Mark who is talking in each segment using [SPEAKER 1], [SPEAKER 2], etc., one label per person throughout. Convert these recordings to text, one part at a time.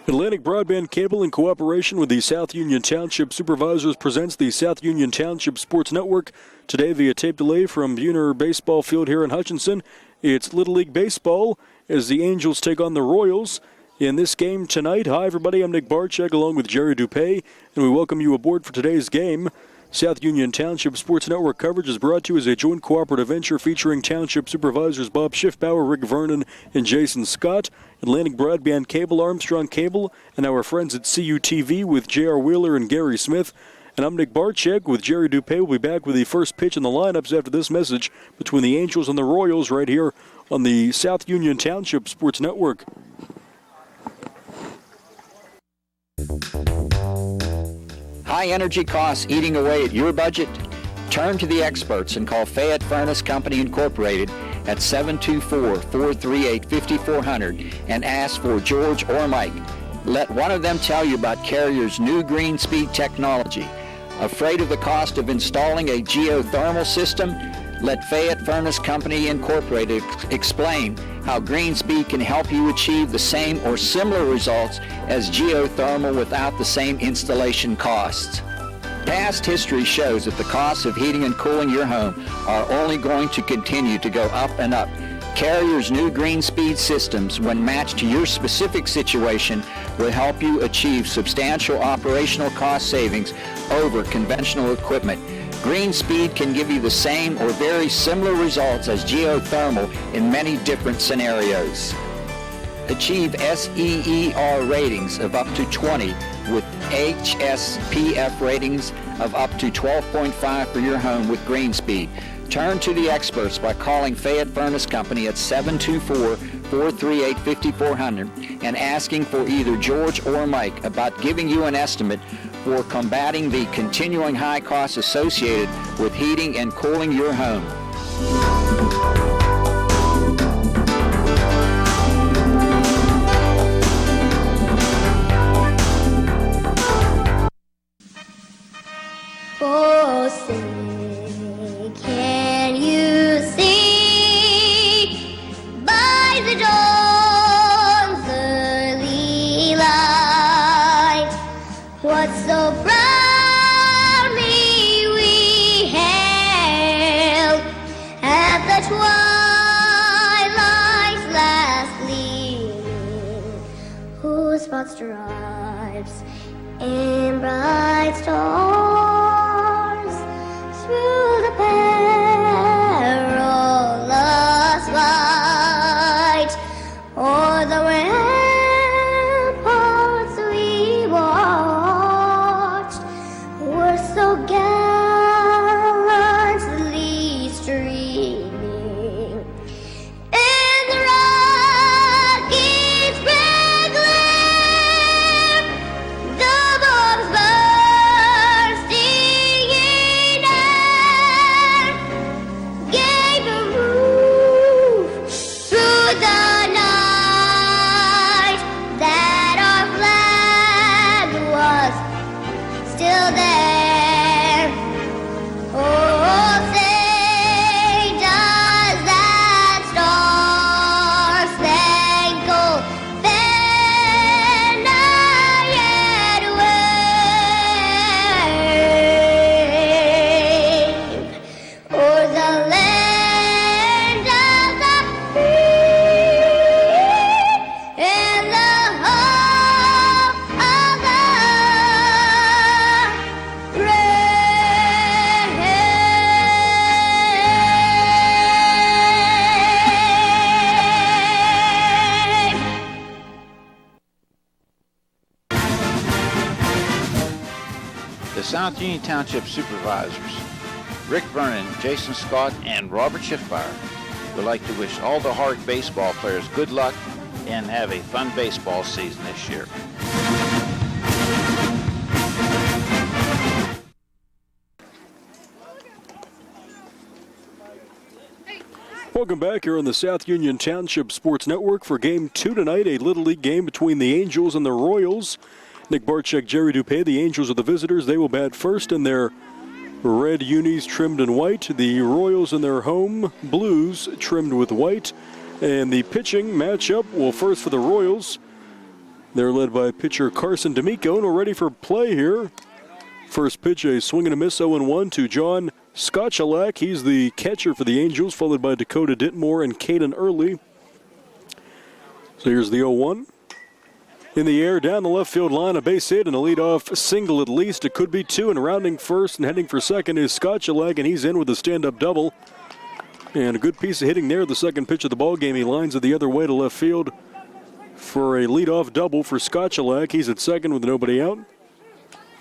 [SPEAKER 1] Atlantic Broadband Cable, in cooperation with the South Union Township Supervisors, presents the South Union Township Sports Network. Today via tape delay from Buhner Baseball Field here in Hutchinson. It's Little League Baseball as the Angels take on the Royals in this game tonight. Hi, everybody. I'm Nick Barczyk along with Jerry Dupay, and we welcome you aboard for today's game. South Union Township Sports Network coverage is brought to you as a joint cooperative venture featuring Township Supervisors Bob Schiffbauer, Rick Vernon, and Jason Scott, Atlantic Broadband Cable, Armstrong Cable, and our friends at CUTV with J.R. Wheeler and Gary Smith. And I'm Nick Barczyk with Jerry Dupay. We'll be back with the first pitch in the lineups after this message between the Angels and the Royals right here on the South Union Township Sports Network.
[SPEAKER 2] High energy costs eating away at your budget? Turn to the experts and call Fayette Furnace Company Incorporated at 724-438-5400 and ask for George or Mike. Let one of them tell you about Carrier's new Green Speed technology. Afraid of the cost of installing a geothermal system? Let Fayette Furnace Company Incorporated explain how Green Speed can help you achieve the same or similar results as geothermal without the same installation costs. Past history shows that the costs of heating and cooling your home are only going to continue to go up and up. Carrier's new Green Speed systems, when matched to your specific situation, will help you achieve substantial operational cost savings over conventional equipment. Green Speed can give you the same or very similar results as geothermal in many different scenarios. Achieve SEER ratings of up to 20 with HSPF ratings of up to 12.5 for your home with Green Speed. Turn to the experts by calling Fayette Furnace Company at 724-438-5400 and asking for either George or Mike about giving you an estimate for combating the continuing high costs associated with heating and cooling your home.
[SPEAKER 3] Oh, say, can you see by the dawn's early light what so proudly we hailed at the twilight's last gleaming, whose broad stripes and bright stars through the perilous fight o'er the ramparts we watched were so gallantly streaming in the rocket's red glare. The bombs bursting in air gave a roof through the night that our flag was still there. Oh, say does that star-spangled banner yet wave o'er the land of the free and the hope of the brave.
[SPEAKER 4] The South Union Township Supervisors, Rick Vernon, Jason Scott, and Robert Schiffbauer would like to wish all the HARC baseball players good luck and have a fun baseball season this year.
[SPEAKER 1] Welcome back here on the South Union Township Sports Network for Game 2 tonight, a Little League game between the Angels and the Royals. Nick Barczyk, Jerry Dupay, the Angels are the visitors. They will bat first in their red unis trimmed in white. The Royals in their home blues trimmed with white. And the pitching matchup will first for the Royals. They're led by pitcher Carson D'Amico, and we're ready for play here. First pitch, a swing and a miss, 0-1 to John Skochalak. He's the catcher for the Angels, followed by Dakota Ditmore and Caden Early. So here's the 0-1. In the air, down the left field line, a base hit and a leadoff single at least. It could be two, and rounding first and heading for second is Skochalak, and he's in with a stand-up double. And a good piece of hitting there. The second pitch of the ball game, he lines it the other way to left field for a leadoff double for Skochalak. He's at second with nobody out.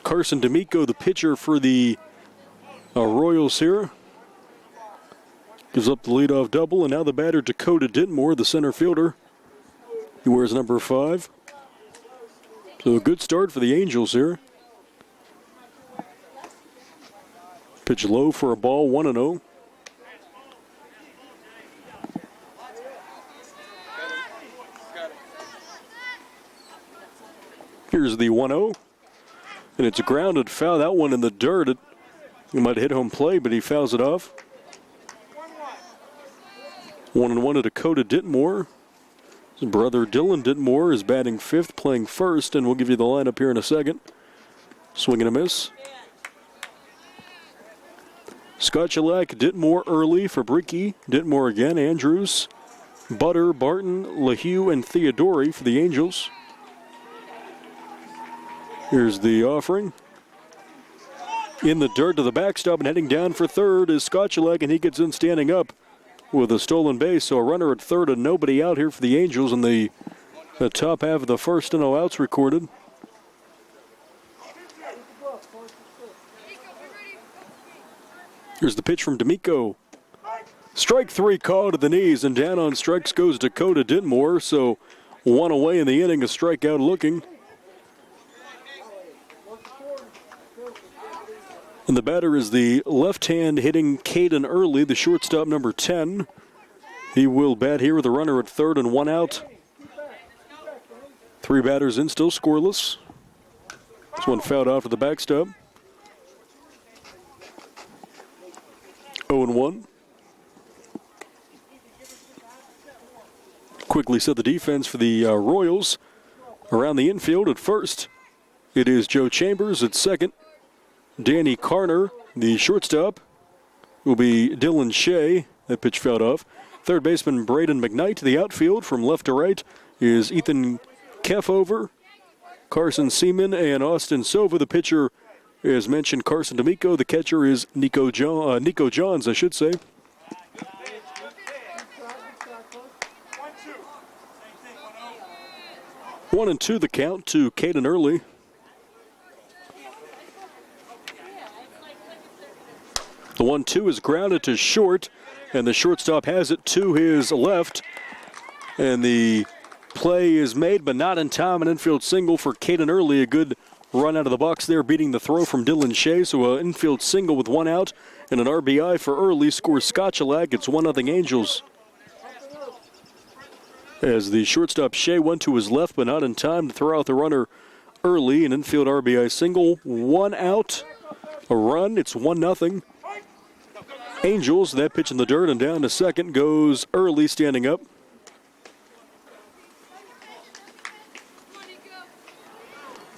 [SPEAKER 1] Carson D'Amico, the pitcher for the Royals here, gives up the leadoff double, and now the batter Dakota Ditmore, the center fielder. He wears number 5. So a good start for the Angels here. Pitch low for a ball, 1-0. Here's the 1-0. And it's a grounded foul. That one in the dirt. He might hit home plate, but he fouls it off. 1-1 to Dakota Ditmore. His brother Dylan Ditmore is batting 5th, playing first, and we'll give you the lineup here in a second. Swing and a miss. Skochalak, Ditmore, Early, Fabricki, Ditmore again, Andrews, Butter, Barton, LaHue, and Theodori for the Angels. Here's the offering. In the dirt to the backstop and heading down for third is Skochalak, and he gets in standing up with a stolen base. So a runner at third and nobody out here for the Angels in the top half of the first, and no outs recorded. Here's the pitch from D'Amico. Strike 3 called to the knees, and down on strikes goes Dakota Ditmore. So one away in the inning, a strikeout looking. And the batter is the left-hand hitting Caden Early, the shortstop number 10. He will bat here with a runner at third and 1 out. 3 batters in, still scoreless. This one fouled off to the backstop. 0-1. Quickly set the defense for the Royals. Around the infield at first, it is Joe Chambers. At second, Danny Carner. The shortstop will be Dylan Shea. That pitch fouled off. Third baseman Braden McKnight. The outfield from left to right is Ethan Keffover, Carson Seaman, and Austin Sova. The pitcher, as mentioned, Carson D'Amico. The catcher is Nico Johns, I should say. 1-2 the count to Caden Early. The 1-2 is grounded to short, and the shortstop has it to his left. And the play is made, but not in time. An infield single for Caden Early. A good run out of the box there, beating the throw from Dylan Shea. So an infield single with 1 out, and an RBI for Early. Scores Skochalak. It's 1-0 Angels. As the shortstop Shea went to his left, but not in time to throw out the runner Early. An infield RBI single, 1 out, a run. It's 1-0. Angels, that pitch in the dirt, and down to second goes Early standing up.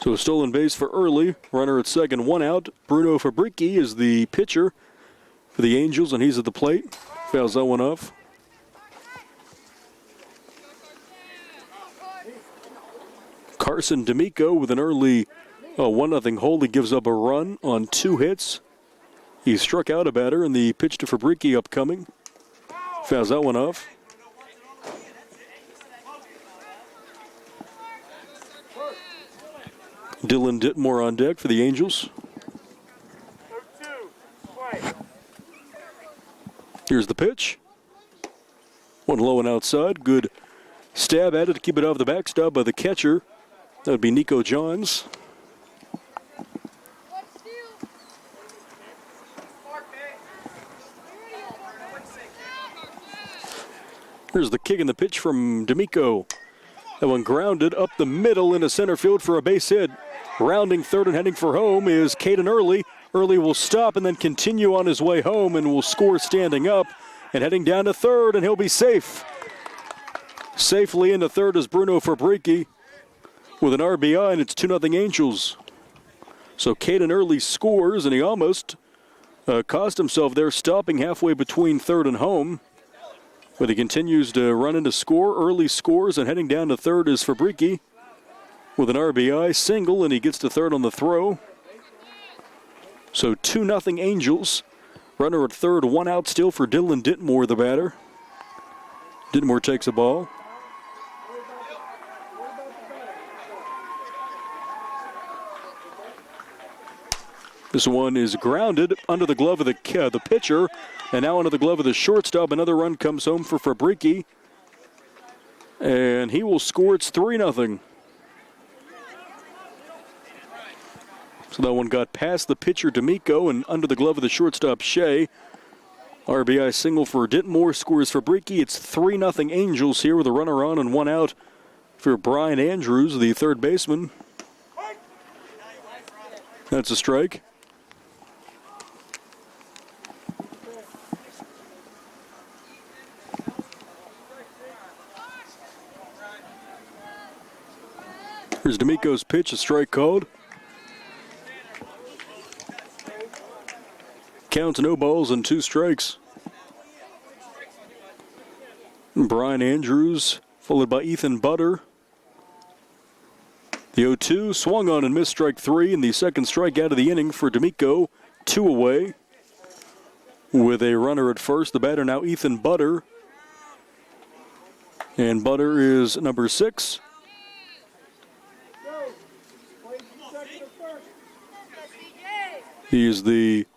[SPEAKER 1] So a stolen base for Early. Runner at second, 1 out. Bruno Fabricki is the pitcher for the Angels, and he's at the plate. Fouls that one off. Carson D'Amico with an early 1-0 hold. He gives up a run on 2 hits. He struck out a batter, and the pitch to Fabricki upcoming. Fouls that one off. Dylan Ditmore on deck for the Angels. Here's the pitch. 1 low and outside. Good stab at it to keep it off the backstop by the catcher. That would be Nico Johns. Here's the kick and the pitch from D'Amico. That one grounded up the middle into center field for a base hit. Rounding third and heading for home is Caden Early. Early will stop and then continue on his way home and will score standing up. And heading down to third, and he'll be safe. Safely into third is Bruno Fabricki. with an RBI, and it's 2-0 Angels. So Caden Early scores, and he almost cost himself there, stopping halfway between third and home. But he continues to run into score. Early scores, and heading down to third is Fabrici with an RBI single, and he gets to third on the throw. So 2-0 Angels. Runner at third, 1 out still for Dylan Ditmore, the batter. Ditmore takes a ball. This one is grounded under the glove of the pitcher, and now under the glove of the shortstop. Another run comes home for Fabrici, and he will score. It's 3-0. So that one got past the pitcher, D'Amico, and under the glove of the shortstop, Shea. RBI single for Ditmore, scores Fabrici. It's 3-0 Angels here with a runner on and 1 out for Brian Andrews, the third baseman. That's a strike. Here's D'Amico's pitch, a strike called. Counts no balls and 2 strikes. Brian Andrews, followed by Ethan Butter. The 0-2 swung on and missed strike 3, and the second strikeout of the inning for D'Amico. 2 away. With a runner at first, the batter now Ethan Butter. And Butter is number 6. He is the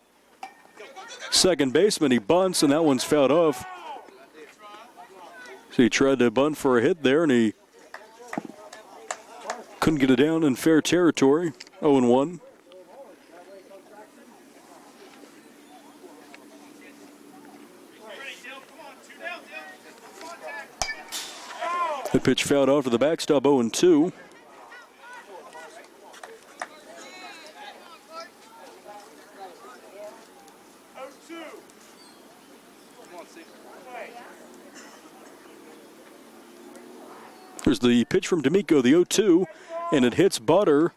[SPEAKER 1] second baseman. He bunts, and that one's fouled off. So he tried to bunt for a hit there, and he couldn't get it down in fair territory. 0-1. The pitch fouled off to the backstop, 0-2. There's the pitch from D'Amico, the 0-2, and it hits Butter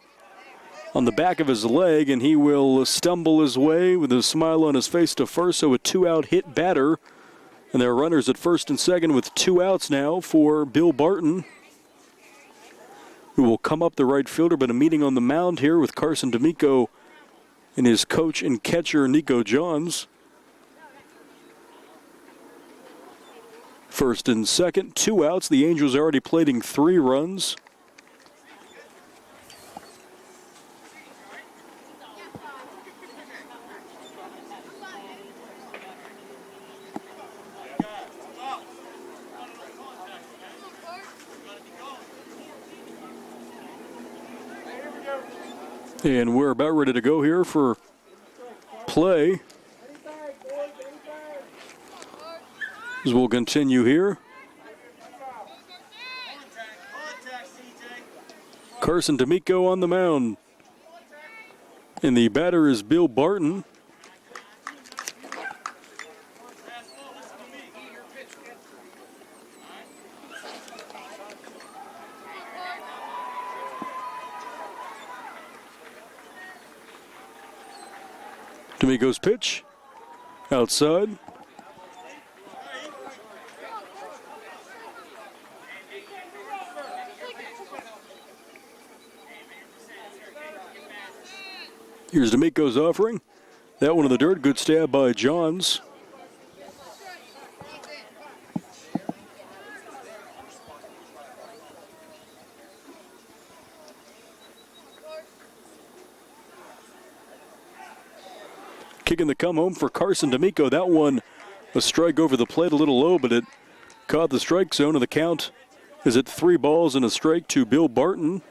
[SPEAKER 1] on the back of his leg, and he will stumble his way with a smile on his face to first, so a 2-out hit batter. And there are runners at first and second with 2 outs now for Bill Barton, who will come up the right fielder, but a meeting on the mound here with Carson D'Amico and his coach and catcher, Nico Johns. First and second, 2 outs. The Angels already plating 3 runs. And we're about ready to go here for play. As we'll continue here. Carson D'Amico on the mound. And the batter is Bill Barton. D'Amico's pitch. Outside. Here's D'Amico's offering. That one in the dirt. Good stab by Johns. Kicking the come home for Carson D'Amico. That one a strike over the plate, a little low, but it caught the strike zone, and the count is at 3 balls and a strike to Bill Barton.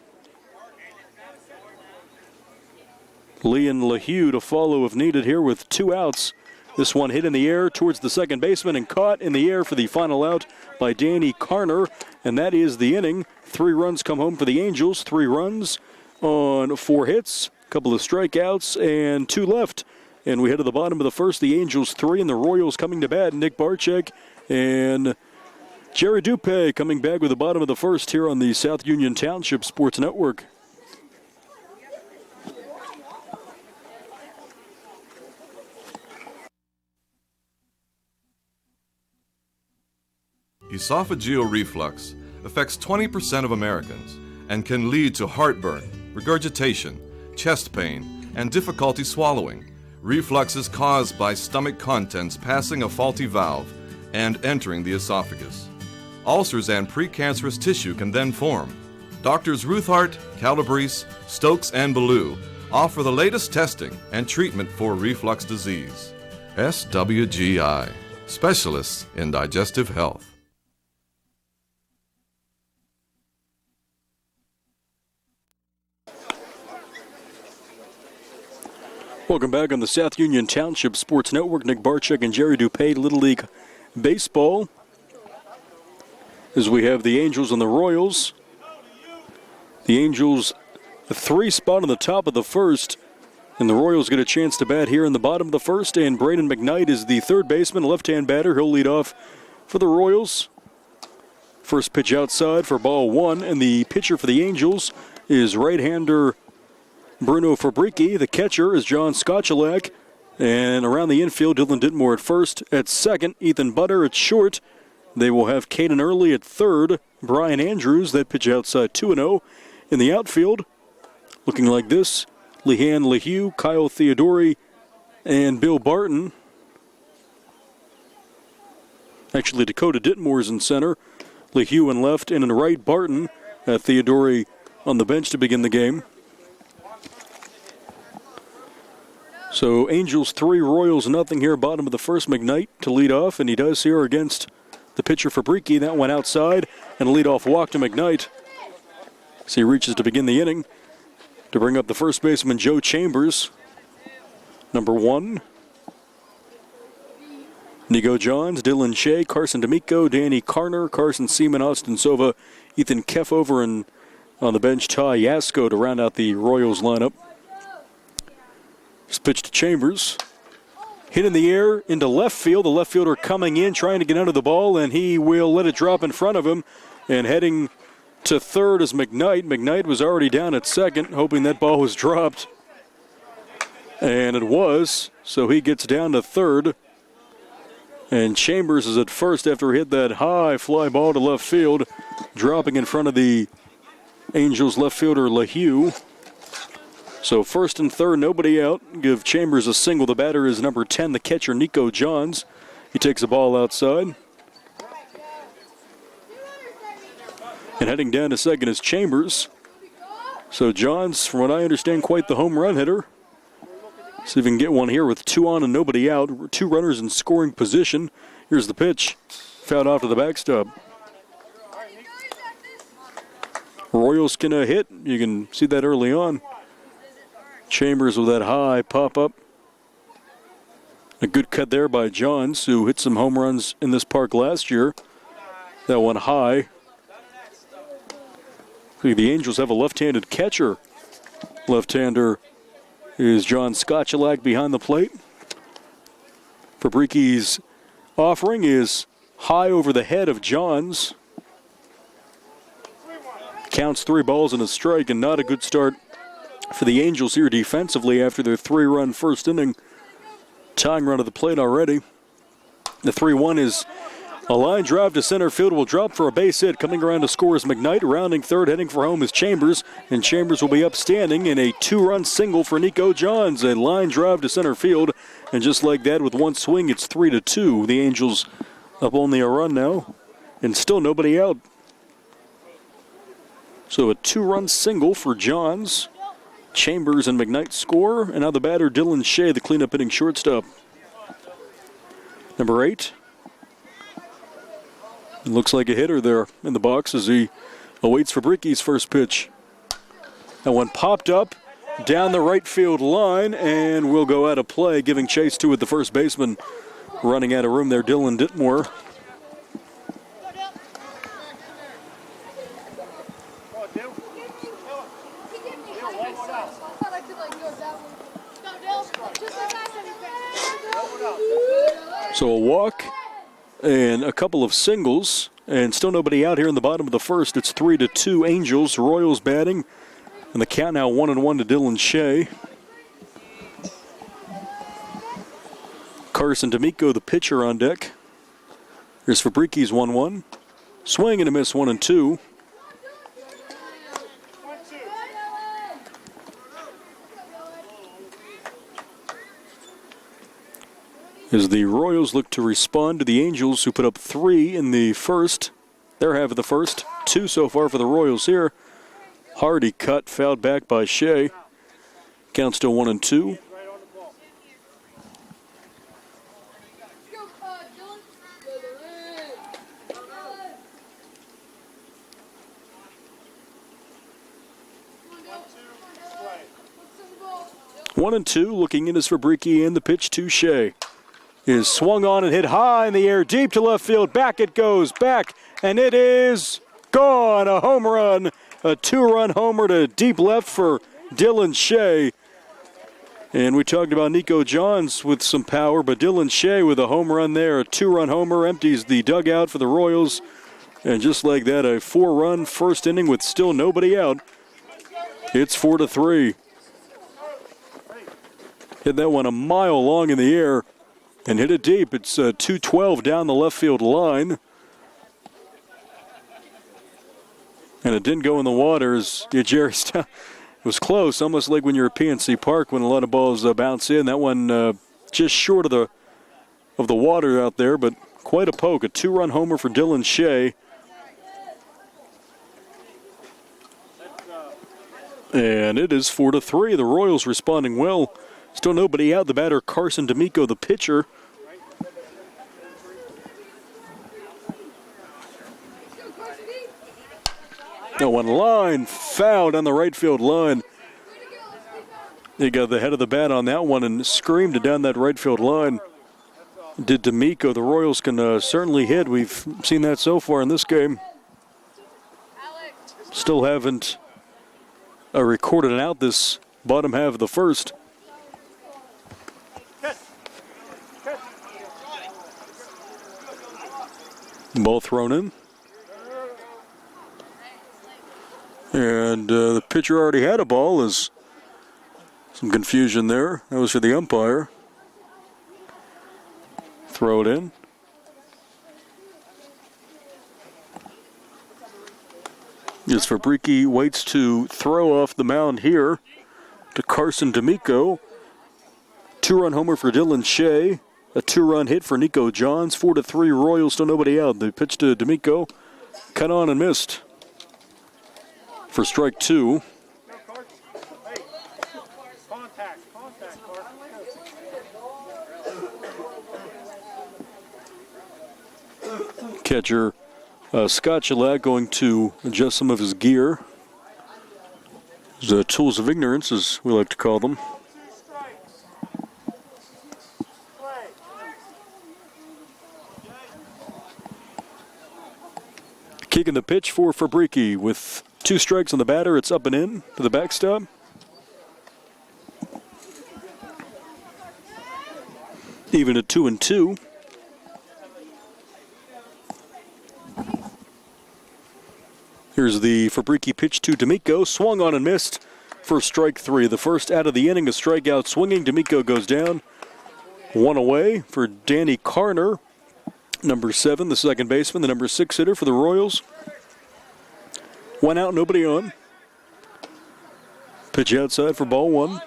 [SPEAKER 1] Leon LaHue to follow if needed here with 2 outs. This one hit in the air towards the second baseman and caught in the air for the final out by Danny Carner. And that is the inning. 3 runs come home for the Angels. 3 runs on 4 hits, a couple of strikeouts, and 2 left. And we head to the bottom of the first. The Angels 3 and the Royals coming to bat. Nick Barczyk and Jerry Dupay coming back with the bottom of the first here on the South Union Township Sports Network.
[SPEAKER 5] Esophageal reflux affects 20% of Americans and can lead to heartburn, regurgitation, chest pain, and difficulty swallowing. Reflux is caused by stomach contents passing a faulty valve and entering the esophagus. Ulcers and precancerous tissue can then form. Doctors Ruthart, Calabrese, Stokes, and Ballou offer the latest testing and treatment for reflux disease. SWGI, specialists in digestive health.
[SPEAKER 1] Welcome back on the South Union Township Sports Network. Nick Barczyk and Jerry Dupay, Little League Baseball. As we have the Angels and the Royals. The Angels, a 3 spot on the top of the first. And the Royals get a chance to bat here in the bottom of the first. And Braden McKnight is the third baseman, left-hand batter. He'll lead off for the Royals. First pitch outside for ball 1. And the pitcher for the Angels is right-hander Bruno Fabrici. The catcher is John Skochalak. And around the infield, Dylan Ditmore at first. At second, Ethan Butter at short. They will have Caden Early at third. Brian Andrews, that pitch outside 2-0. In the outfield, looking like this, Lehan LeHue, Kyle Theodori, and Bill Barton. Actually, Dakota Ditmore is in center. LeHue in left, and in right, Barton. Theodori on the bench to begin the game. So Angels 3, Royals nothing here. Bottom of the first, McKnight to lead off, and he does here against the pitcher Fabrici. That went outside, and a leadoff walk to McKnight. So he reaches to begin the inning to bring up the first baseman, Joe Chambers. Number 1. Nico Johns, Dylan Shea, Carson D'Amico, Danny Carner, Carson Seaman, Austin Sova, Ethan Keffover, and on the bench, Ty Yasko to round out the Royals lineup. This pitch to Chambers. Hit in the air into left field. The left fielder coming in, trying to get under the ball, and he will let it drop in front of him. And heading to third is McKnight. McKnight was already down at second, hoping that ball was dropped. And it was, so he gets down to third. And Chambers is at first after he hit that high fly ball to left field, dropping in front of the Angels left fielder LeHue. So first and third, nobody out. Give Chambers a single. The batter is number 10, the catcher, Nico Johns. He takes the ball outside. And heading down to second is Chambers. So Johns, from what I understand, quite the home run hitter. See if we can get one here with 2 on and nobody out. 2 runners in scoring position. Here's the pitch. Fouled off to the backstop. Royals can hit. You can see that early on. Chambers with that high pop-up. A good cut there by Johns, who hit some home runs in this park last year. That one high. The Angels have a left-handed catcher. Left-hander is John Skochalak behind the plate. Fabrici's offering is high over the head of Johns. Counts 3 balls and a strike, and not a good start for the Angels here defensively after their 3-run first inning. Tying run to the plate already. The 3-1 is a line drive to center field, will drop for a base hit. Coming around to score is McKnight. Rounding third, heading for home is Chambers. And Chambers will be upstanding in a 2-run single for Nico Johns. A line drive to center field. And just like that, with one swing, it's 3-2. The Angels up only a run now. And still nobody out. So a 2-run single for Johns. Chambers and McKnight score. And now the batter, Dylan Shea, the cleanup hitting shortstop. Number 8. It looks like a hitter there in the box as he awaits Fabrici's first pitch. That one popped up down the right field line and will go out of play, giving chase to it, the first baseman. Running out of room there, Dylan Ditmore. So a walk and a couple of singles and still nobody out here in the bottom of the first. It's 3-2 Angels. Royals batting, and the count now 1-1 to Dylan Shea. Carson D'Amico, the pitcher, on deck. Here's Fabriki's 1-1. Swing and a miss, 1-2. As the Royals look to respond to the Angels, who put up 3 in the first. Their half of the first. 2 so far for the Royals here. Hardy cut, fouled back by Shea. Count still 1-2. One and two, looking in is Fabrici, and the pitch to Shea is swung on and hit high in the air, deep to left field. Back it goes, back, and it is gone. A home run, a 2-run homer to deep left for Dylan Shea. And we talked about Nico Johns with some power, but Dylan Shea with a home run there, a 2-run homer, empties the dugout for the Royals. And just like that, a 4-run first inning with still nobody out. It's 4-3. Hit that one a mile long in the air and hit it deep. It's 212 down the left field line. And it didn't go in the waters. Yeah, Jerry, it was close, almost like when you're at PNC Park when a lot of balls bounce in. That one just short of the water out there, but quite a poke. A 2-run homer for Dylan Shea. And it is 4-3. The Royals responding well. Still nobody out. The batter, Carson D'Amico, the pitcher. No one line, fouled on the right field line. He got the head of the bat on that one and screamed it down that right field line. Did D'Amico. The Royals can certainly hit. We've seen that so far in this game. Still haven't recorded an out this bottom half of the first. Ball thrown in. And the pitcher already had a ball. There's some confusion there. That was for the umpire. Throw it in. As Fabrici waits to throw off the mound here to Carson D'Amico. 2-run homer for Dylan Shea. A 2-run hit for Nico Johns. 4-3 Royals, still nobody out. The pitch to D'Amico. Cut on and missed for strike 2. Catcher Scott Gillette going to adjust some of his gear. The tools of ignorance, as we like to call them. Kicking the pitch for Fabrici with 2 strikes on the batter. It's up and in to the backstop. Even at 2-2. Here's the Fabrici pitch to D'Amico. Swung on and missed for strike 3. The first out of the inning, a strikeout swinging. D'Amico goes down. 1 away for Danny Carner. Number 7, the second baseman, the number 6 hitter for the Royals. 1 out, nobody on. Pitch outside for ball 1.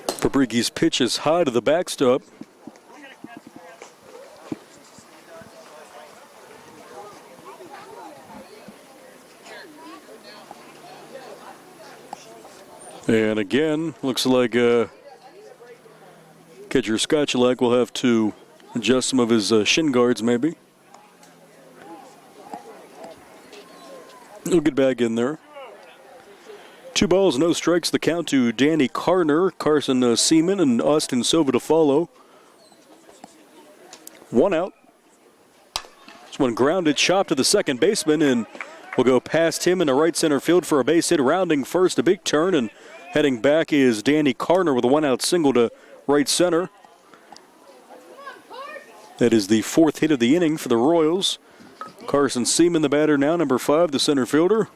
[SPEAKER 1] Fabrici's pitch is high to the backstop. And again, looks like catcher Scotchelak will have to adjust some of his shin guards, maybe. He'll get back in there. 2 balls, no strikes. The count to Danny Carner, Carson Seaman, and Austin Sova to follow. 1 out. This one grounded, chopped to the second baseman, and will go past him in the right center field for a base hit. Rounding first, a big turn, and heading back is Danny Cardner with a one-out single to right center. That is the fourth hit of the inning for the Royals. Carson Seaman, the batter now, number 5, the center fielder.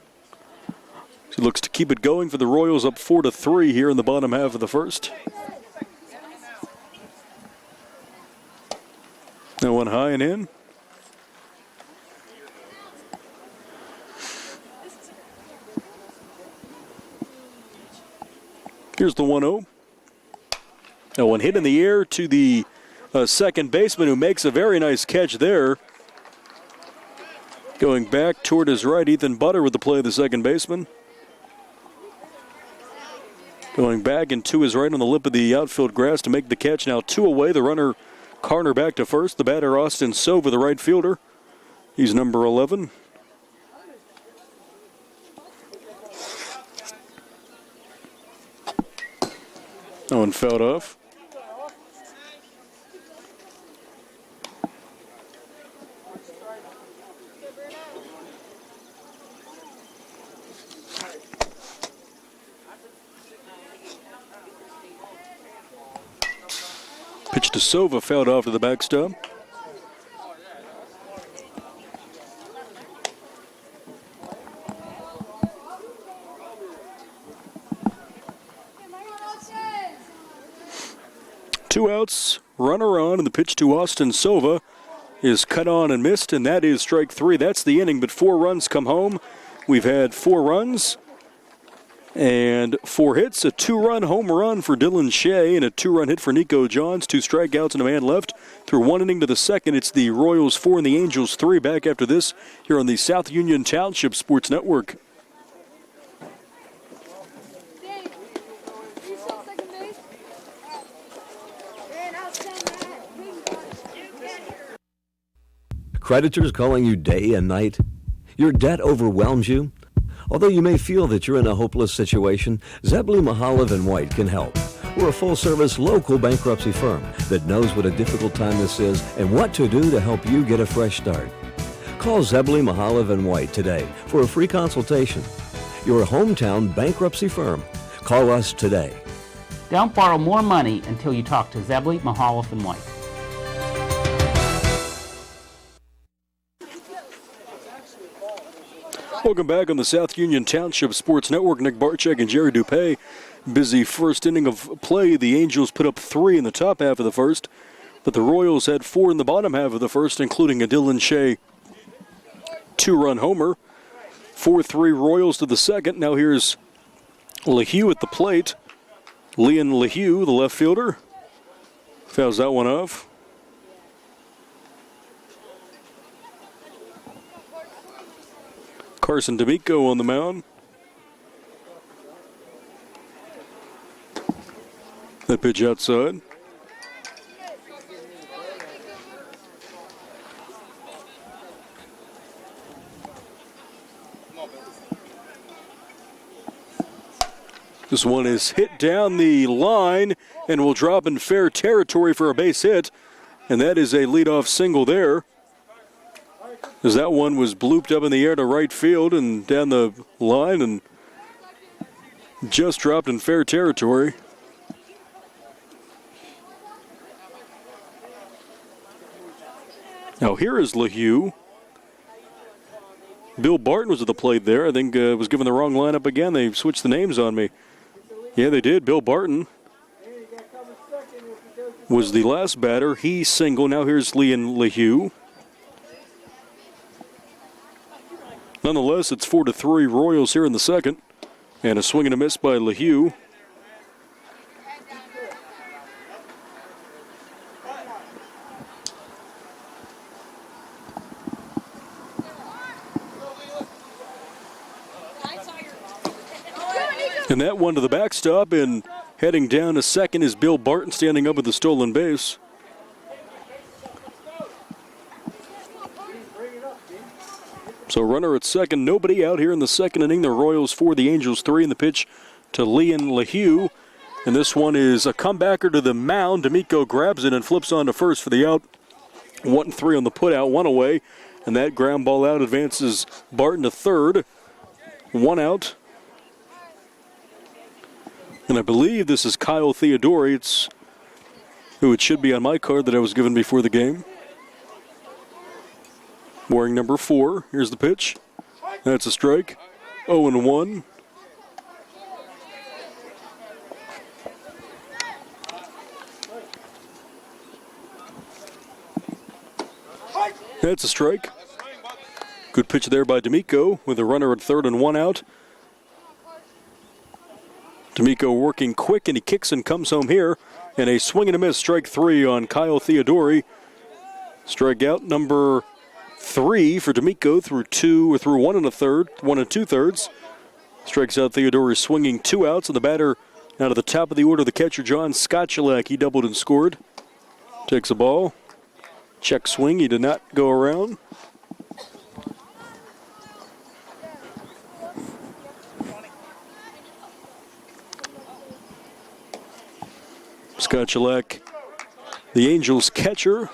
[SPEAKER 1] He looks to keep it going for the Royals, up 4-3 here in the bottom half of the first. Now one high and in. Here's the 1-0. Now one hit in the air to the second baseman, who makes a very nice catch there. Going back toward his right, Ethan Butter with the play of the second baseman. Going back and to his right on the lip of the outfield grass to make the catch. Now 2 away. The runner, Cardner, back to first. The batter, Austin Sova, the right fielder. He's number 11. That one fouled off. Pitch to Sova, fouled off to the backstop. Two outs, runner on, and the pitch to Austin Sova is cut on and missed, and that is strike 3. That's the inning, but 4 runs come home. We've had 4 runs and 4 hits, a 2-run home run for Dylan Shea and a 2-run hit for Nico Johns. 2 strikeouts and a man left through 1 inning to the second. It's the Royals 4 and the Angels 3. Back after this here on the South Union Township Sports Network.
[SPEAKER 6] Creditors calling you day and night? Your debt overwhelms you? Although you may feel that you're in a hopeless situation, Zebley, Mahalev & White can help. We're a full-service local bankruptcy firm that knows what a difficult time this is and what to do to help you get a fresh start. Call Zebley, Mahalev & White today for a free consultation. Your hometown bankruptcy firm. Call us today.
[SPEAKER 7] Don't borrow more money until you talk to Zebley, Mahalev & White.
[SPEAKER 1] Welcome back on the South Union Township Sports Network. Nick Barczyk and Jerry Dupay. Busy first inning of play. The Angels put up 3 in the top half of the first, but the Royals had 4 in the bottom half of the first, including a Dylan Shea 2-run homer. 4-3 Royals to the second. Now here's LeHue at the plate. Leon LeHue, the left fielder, fouls that one off. Carson D'Amico on the mound. That pitch outside. This one is hit down the line and will drop in fair territory for a base hit. And that is a leadoff single there, as that one was blooped up in the air to right field and down the line and just dropped in fair territory. Now here is LeHue. Bill Barton was at the plate there. I think was given the wrong lineup again. They switched the names on me. Yeah, they did. Bill Barton was the last batter. He single. Now here's Leon LeHue. Nonetheless, it's 4-3 Royals here in the second. And a swing and a miss by LeHue. And that one to the backstop, and heading down to second is Bill Barton, standing up at the stolen base. So runner at second, nobody out here in the second inning. The Royals 4, the Angels 3, and the pitch to Leon LeHue. And this one is a comebacker to the mound. D'Amico grabs it and flips on to first for the out. 1-3 on the putout, 1 away. and that ground ball out advances Barton to third. 1 out. And I believe this is Kyle Theodori. It's who it should be on my card that I was given before the game. Wearing number 4. Here's the pitch. That's a strike. 0-1. That's a strike. Good pitch there by D'Amico with a runner at third and 1 out. D'Amico working quick, and he kicks and comes home here. And a swing and a miss, strike 3 on Kyle Theodori. Strikeout number 3 for D'Amico through 1 2/3. Strikes out Theodori swinging 2 outs, and the batter out of the top of the order, the catcher John Skochalak. He doubled and scored. Takes a ball. Check swing, he did not go around. Skochalak, the Angels catcher.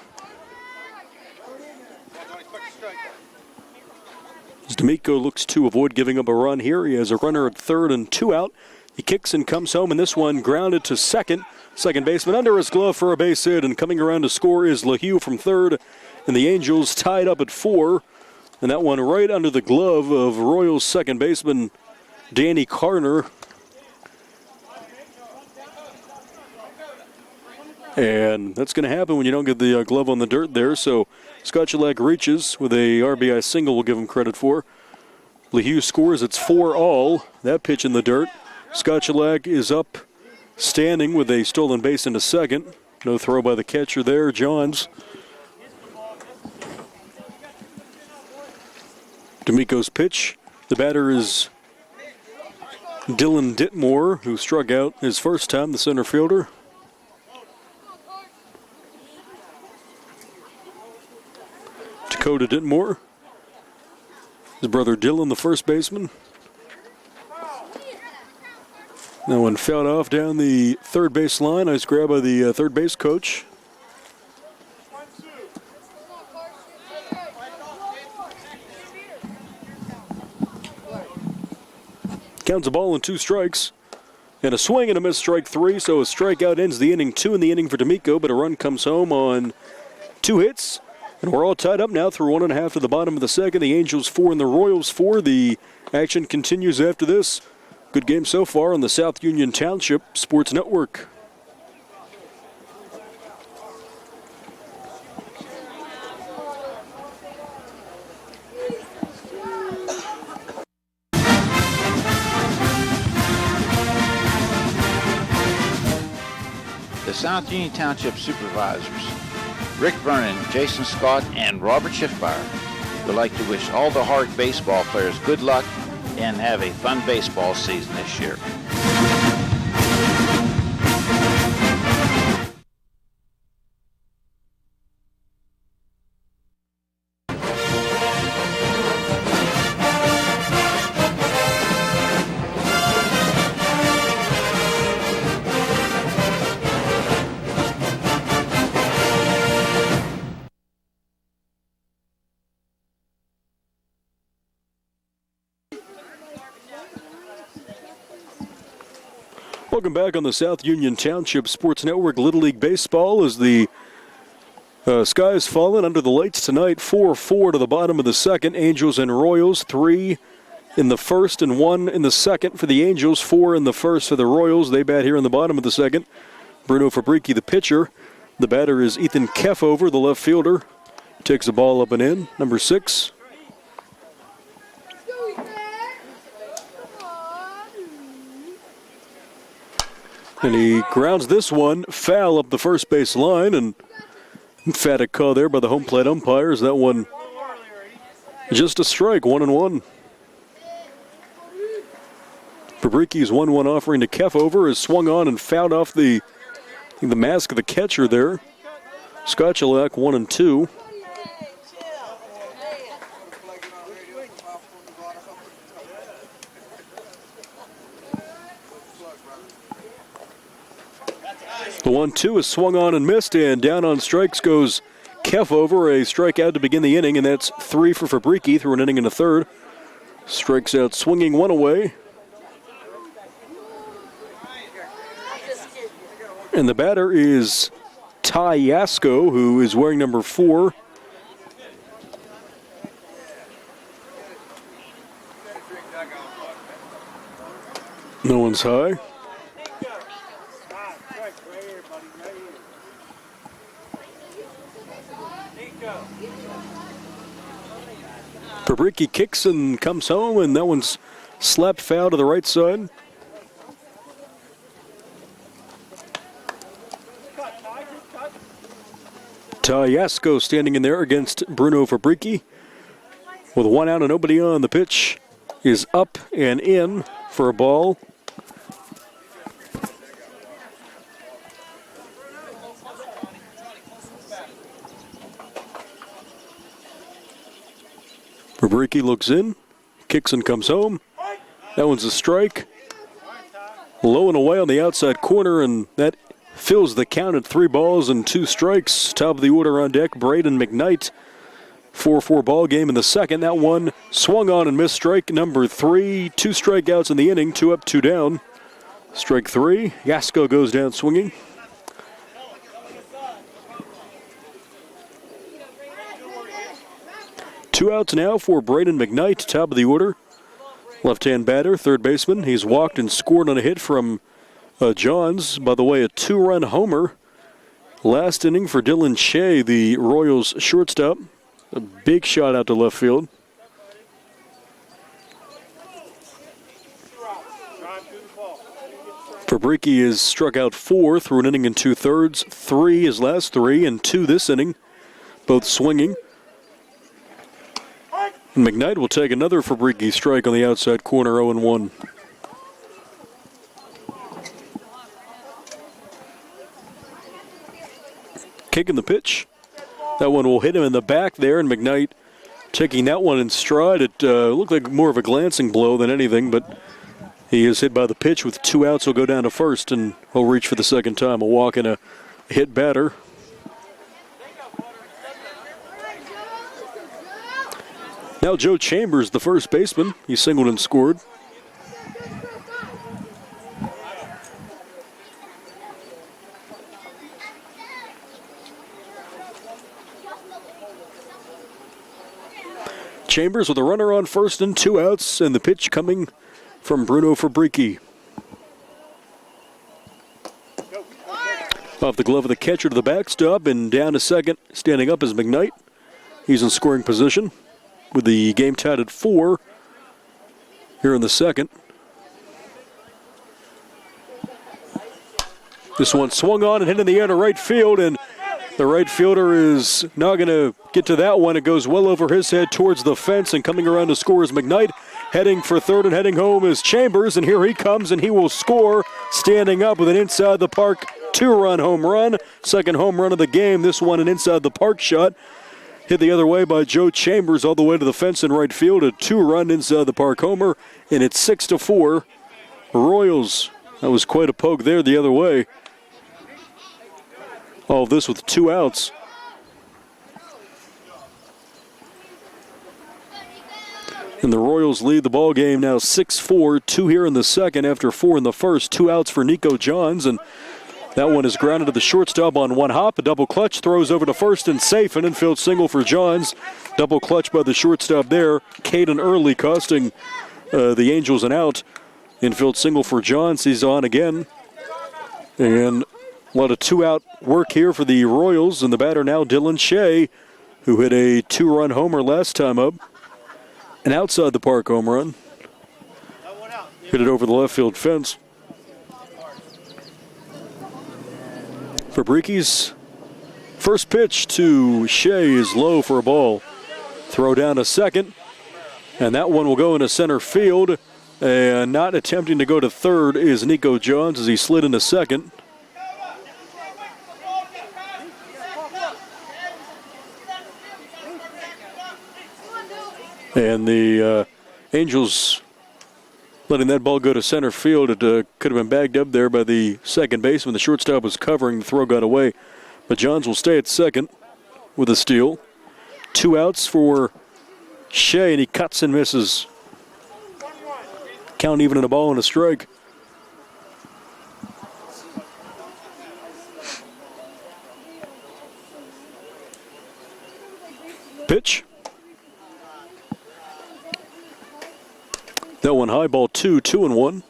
[SPEAKER 1] As D'Amico looks to avoid giving up a run here, he has a runner at third and 2 out. He kicks and comes home, and this one grounded to second. Second baseman under his glove for a base hit, and coming around to score is LaHue from third. And the Angels tied up at 4. And that one right under the glove of Royals second baseman Danny Carner. And that's going to happen when you don't get the glove on the dirt there. So Skochalak reaches with a RBI single we'll give him credit for. LaHue scores. It's 4-all. That pitch in the dirt. Skochalak is up standing with a stolen base into second. No throw by the catcher there, Johns. D'Amico's pitch. The batter is Dylan Ditmore, who struck out his first time, the center fielder. Dakota Ditmore. His brother Dylan, the first baseman. That one fouled off down the third base line. Nice grab by the third base coach. Counts a ball and 2 strikes. And a swing and a miss, strike 3. So a strikeout ends the inning. 2 in the inning for D'Amico, but a run comes home on 2 hits. And we're all tied up now through 1.5 to the bottom of the second. The Angels 4 and the Royals 4. The action continues after this. Good game so far on the South Union Township Sports Network.
[SPEAKER 4] The South Union Township Supervisors, Rick Vernon, Jason Scott, and Robert Schiffmeyer, would like to wish all the HARC baseball players good luck and have a fun baseball season this year.
[SPEAKER 1] Welcome back on the South Union Township Sports Network. Little League Baseball as the sky has fallen under the lights tonight. 4-4 to the bottom of the second. Angels and Royals, 3 in the first and 1 in the second for the Angels. 4 in the first for the Royals. They bat here in the bottom of the second. Bruno Fabrici, the pitcher. The batter is Ethan Keffover, the left fielder. Takes the ball up and in, number 6. And he grounds this one foul up the first base line, and emphatic call there by the home plate umpires. That one just a strike, 1-1. Fabrici's 1-1 offering to Keffover is swung on and fouled off the mask of the catcher there. Skochalak 1-2. The 1-2 is swung on and missed, and down on strikes goes Kefauver a strikeout to begin the inning, and that's 3 for Fabrici through an inning and a third. Strikes out swinging one away. And the batter is Ty Yasko, who is wearing number 4. No one's high. Fabrici kicks and comes home, and that one's slapped foul to the right side. Ty Yasko standing in there against Bruno Fabrici. With 1 out and nobody on, the pitch is up and in for a ball. Fabrici looks in, kicks and comes home. That one's a strike. Low and away on the outside corner, and that fills the count at 3 balls and 2 strikes. Top of the order on deck, Braden McKnight. 4-4 ball game in the second. That one swung on and missed strike number 3. 2 strikeouts in the inning, 2 up, 2 down. Strike 3. Yasko goes down swinging. Two outs now for Braden McKnight, top of the order. Left-hand batter, third baseman. He's walked and scored on a hit from Johns. By the way, a 2-run homer. Last inning for Dylan Shea, the Royals shortstop. A big shot out to left field. Fabrici is struck out 4 through an inning and 2/3. 3 his last 3 and 2 this inning, both swinging. McKnight will take another Fabrici strike on the outside corner, 0-1. Kicking the pitch. That one will hit him in the back there, and McKnight taking that one in stride. It looked like more of a glancing blow than anything, but he is hit by the pitch with 2 outs. He'll go down to first, and he'll reach for the second time. A walk and a hit batter. Now Joe Chambers, the first baseman. He singled and scored. Chambers with a runner on first and 2 outs, and the pitch coming from Bruno Fabrici. Off the glove of the catcher to the backstop, and down to second. Standing up is McKnight. He's in scoring position with the game tied at 4 here in the second. This one swung on and hit in the air to right field, and the right fielder is not going to get to that one. It goes well over his head towards the fence, and coming around to score is McKnight. Heading for third and heading home is Chambers, and here he comes, and he will score standing up with an inside the park 2-run home run. Second home run of the game. This one an inside the park shot. Hit the other way by Joe Chambers all the way to the fence in right field. A 2-run inside the park homer, and it's 6-4. Royals, that was quite a poke there the other way. All this with 2 outs. And the Royals lead the ball game now 6-4. 2 here in the second after 4 in the first. 2 outs for Nico Johns, and that one is grounded to the shortstop on one hop. A double clutch, throws over to first and safe. An infield single for Johns. Double clutch by the shortstop there. Caden Early costing the Angels an out. Infield single for Johns. He's on again. And a lot of 2-out work here for the Royals. And the batter now, Dylan Shea, who hit a 2-run homer last time up. An outside the park home run. Hit it over the left field fence. Fabrici's first pitch to Shea is low for a ball. Throw down to second, and that one will go into center field. And not attempting to go to third is Nico Johns as he slid into second. And the Angels letting that ball go to center field. It could have been bagged up there by the second baseman. The shortstop was covering. The throw got away. But Johns will stay at second. with a steal. 2 outs for Shea, and he cuts and misses. Count even in a ball and a strike. Pitch. That one high, ball 2, 2-1.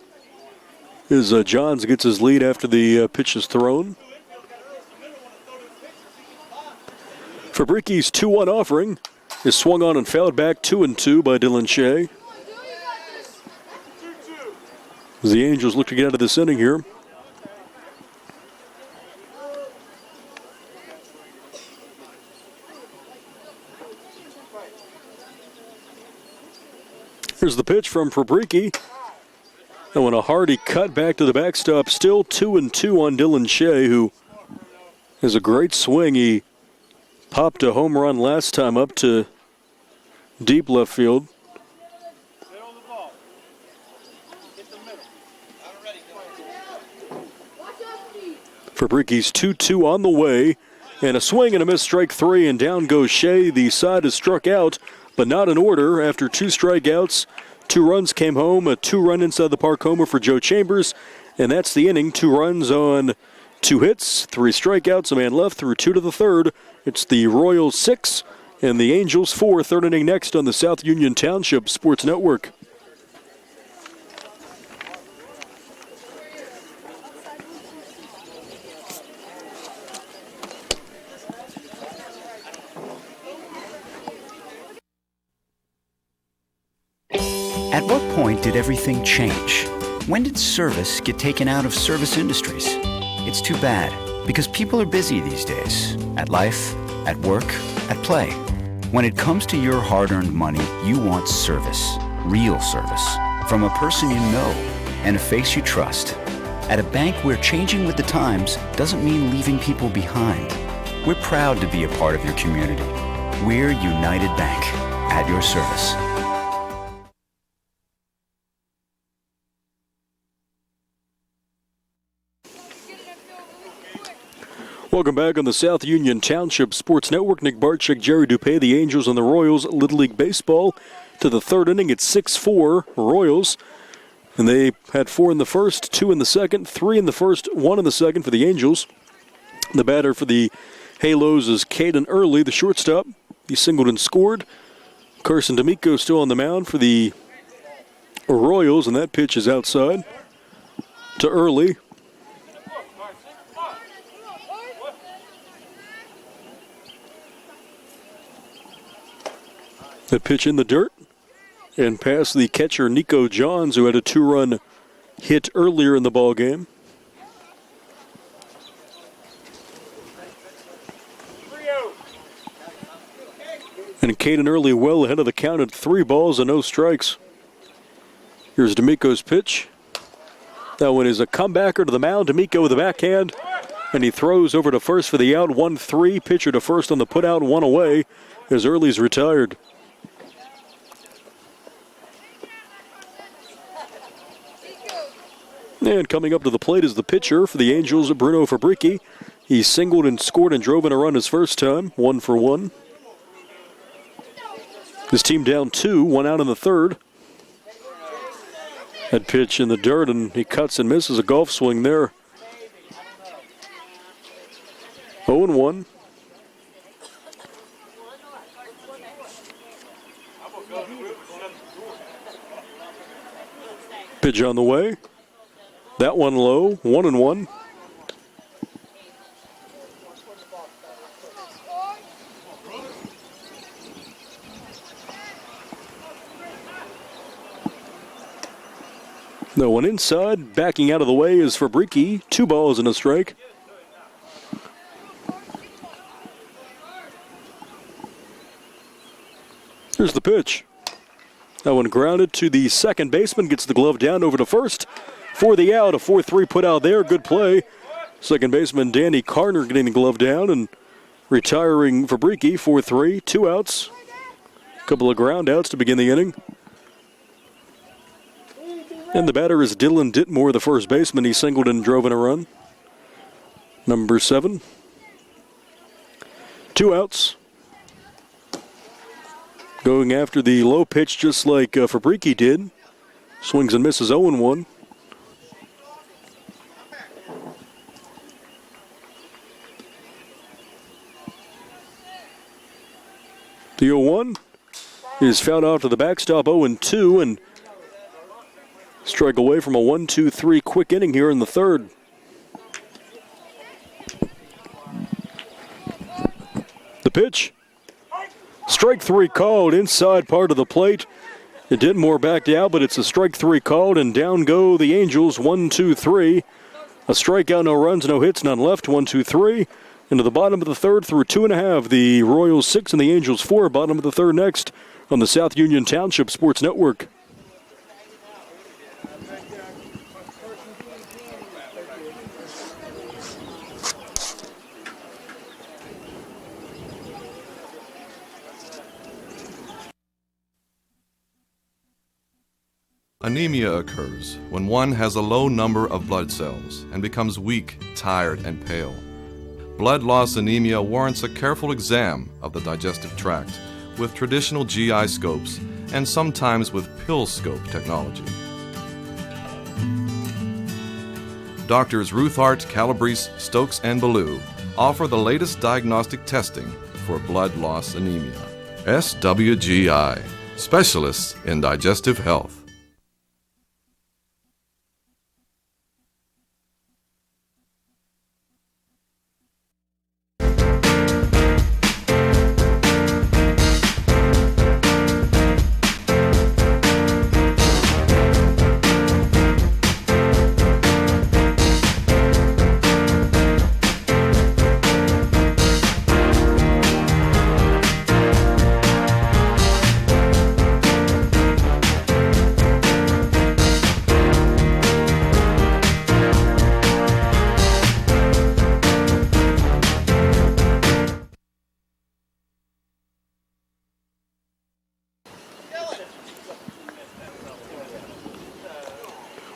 [SPEAKER 1] As Johns gets his lead after the pitch is thrown. Fabriki's 2-1 offering is swung on and fouled back 2-2 by Dylan Shea. As the Angels look to get out of this inning here. Here's the pitch from Fabriki. And when a hearty cut back to the backstop, still 2-2 on Dylan Shea, who has a great swing. He popped a home run last time up to deep left field. Fabriki's 2-2 on the way, and a swing and a miss, strike 3, and down goes Shea. The side is struck out, but not in order. After 2 strikeouts, 2 runs came home, a 2-run inside the park homer for Joe Chambers, and that's the inning. 2 runs on 2 hits, 3 strikeouts, a man left through 2 to the third. It's the Royals 6 and the Angels 4. Third inning next on the South Union Township Sports Network.
[SPEAKER 8] At what point did everything change? When did service get taken out of service industries? It's too bad, because people are busy these days. At life, at work, at play. When it comes to your hard-earned money, you want service. Real service. From a person you know and a face you trust. At a bank where changing with the times doesn't mean leaving people behind. We're proud to be a part of your community. We're United Bank, at your service.
[SPEAKER 1] Welcome back on the South Union Township Sports Network. Nick Barczyk, Jerry Dupay, the Angels and the Royals, Little League Baseball. To the third inning, it's 6-4 Royals. And they had 4 in the first, 2 in the second, 3 in the first, 1 in the second for the Angels. The batter for the Halos is Caden Early, the shortstop. He singled and scored. Carson D'Amico still on the mound for the Royals, and that pitch is outside to Early. The pitch in the dirt and past the catcher Nico Johns, who had a 2-run hit earlier in the ball game. And Caden Early well ahead of the count at 3 balls and no strikes. Here's D'Amico's pitch. That one is a comebacker to the mound. D'Amico with a backhand, and he throws over to first for the out. 1-3. Pitcher to first on the putout, 1 away as Early's retired. And coming up to the plate is the pitcher for the Angels, Bruno Fabriki. He singled and scored and drove in a run his first time, 1 for 1. His team down 2, 1 out in the third. That pitch in the dirt, and he cuts and misses a golf swing there. 0-1. Pitch on the way. That one low, 1-1. No one inside. Backing out of the way is Fabriki. 2 balls and a strike. Here's the pitch. That one grounded to the second baseman. Gets the glove down over to first. For the out, a 4-3 put out there. Good play. Second baseman Danny Carner getting the glove down and retiring Fabriki. 4-3, 2 outs. A couple of ground outs to begin the inning. And the batter is Dylan Ditmore, the first baseman. He singled and drove in a run. Number 7. 2 outs. Going after the low pitch just like Fabrici did. Swings and misses 0-1. The 0-1 is fouled off to the backstop, 0-2, and strike away from a 1-2-3 quick inning here in the third. The pitch. Strike 3 called inside part of the plate. It did more backed out, but it's a strike 3 called, and down go the Angels, 1-2-3. A strikeout, no runs, no hits, none left, 1-2-3. Into the bottom of the third through 2.5. The Royals 6 and the Angels 4. Bottom of the third next on the South Union Township Sports Network.
[SPEAKER 5] Anemia occurs when one has a low number of blood cells and becomes weak, tired, and pale. Blood loss anemia warrants a careful exam of the digestive tract with traditional GI scopes and sometimes with pill scope technology. Doctors Ruthart, Calabrese, Stokes, and Ballou offer the latest diagnostic testing for blood loss anemia. SWGI, specialists in digestive health.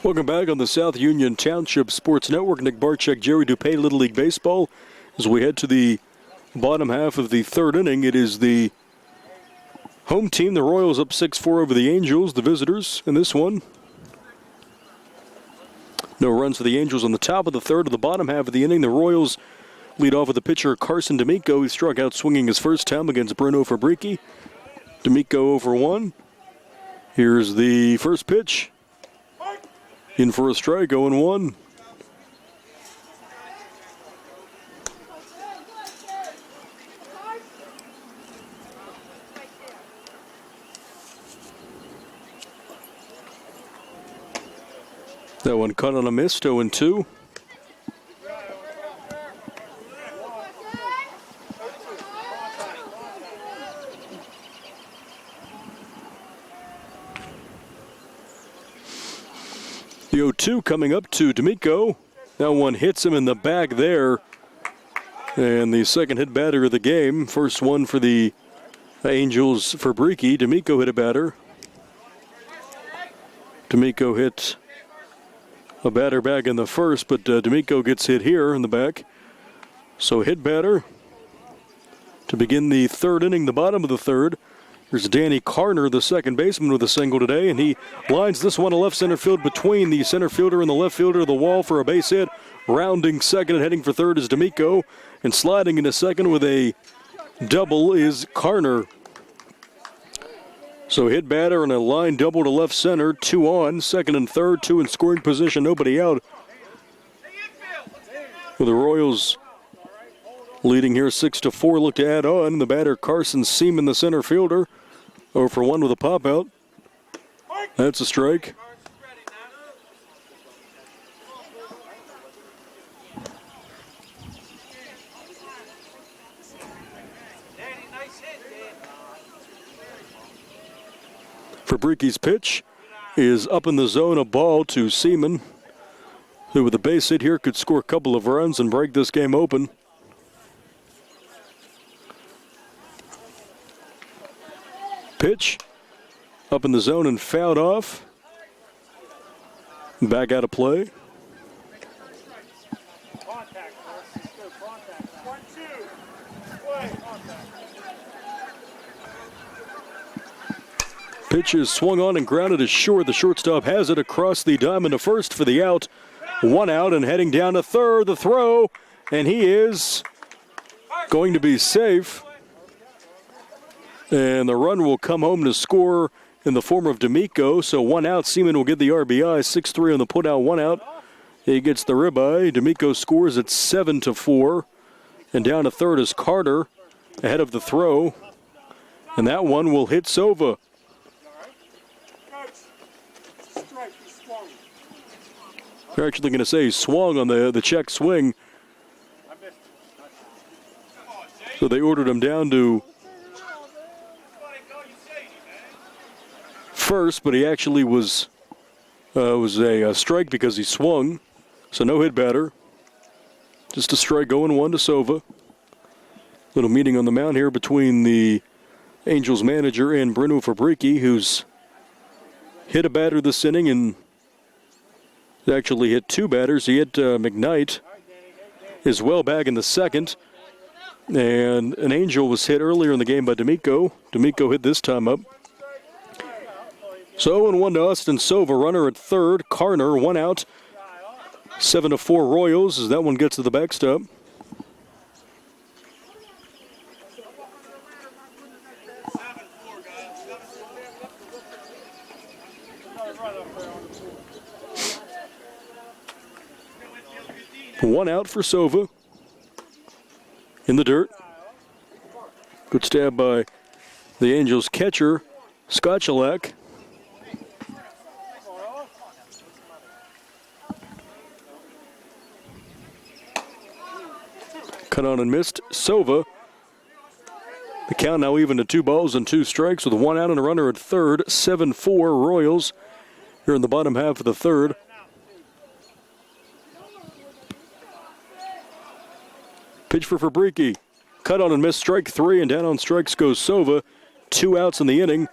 [SPEAKER 1] Welcome back on the South Union Township Sports Network. Nick Barczyk, Jerry Dupay, Little League Baseball. As we head to the bottom half of the third inning, it is the home team, the Royals, up 6-4 over the Angels. The visitors in this one. No runs for the Angels on the top of the third. Of the bottom half of the inning, the Royals lead off with the pitcher Carson D'Amico. He struck out swinging his first time against Bruno Fabrici. D'Amico 0-for-1. Here's the first pitch. In for a strike, 0-1. That one cut on a miss, 0-2. The 0-2 coming up to D'Amico. That one hits him in the back there. And the second hit batter of the game. First one for the Angels, Fabrici. D'Amico hit a batter. D'Amico hit a batter back in the first, but D'Amico gets hit here in the back. So hit batter to begin the third inning, the bottom of the third. Here's Danny Carner, the second baseman, with a single today, and he lines this one to left center field between the center fielder and the left fielder of the wall for a base hit. Rounding second and heading for third is D'Amico, and sliding into second with a double is Carner. So hit batter and a line double to left center, 2 on, second and third, 2 in scoring position, nobody out. With the Royals leading here 6-4, look to add on. The batter Carson Seaman, the center fielder, 0-for-1 with a pop out. That's a strike. Fabrici's pitch is up in the zone, a ball to Seaman, who with a base hit here could score a couple of runs and break this game open. Pitch up in the zone and fouled off. Back out of play. Pitch is swung on and grounded as short. The shortstop has it across the diamond to first for the out. 1 out and heading down to third. The throw, and he is going to be safe. And the run will come home to score in the form of D'Amico. So 1 out. Seaman will get the RBI. 6-3 on the put out. 1 out. He gets the ribeye. D'Amico scores at 7-4. And down to third is Carter ahead of the throw. And that one will hit Sova. They're actually going to say he swung on the check swing. So they ordered him down to first, but he actually was a strike because he swung. So no hit batter. Just a strike going 1 to Sova. Little meeting on the mound here between the Angels manager and Bruno Fabrici, who's hit a batter this inning and actually hit 2 batters. He hit McKnight as well back in the second. And an Angel was hit earlier in the game by D'Amico. D'Amico hit this time up. So 0-1 to Austin Sova, runner at third. Carner, 1 out. 7-4 Royals as that one gets to the backstop. One out for Sova. In the dirt. Good stab by the Angels catcher, Skochalak. Cut on and missed. Sova. The count now even to 2 balls and 2 strikes with 1 out and a runner at third. 7-4 Royals here in the bottom half of the third. Pitch for Fabrici. Cut on and missed. Strike 3, and down on strikes goes Sova. 2 outs in the inning.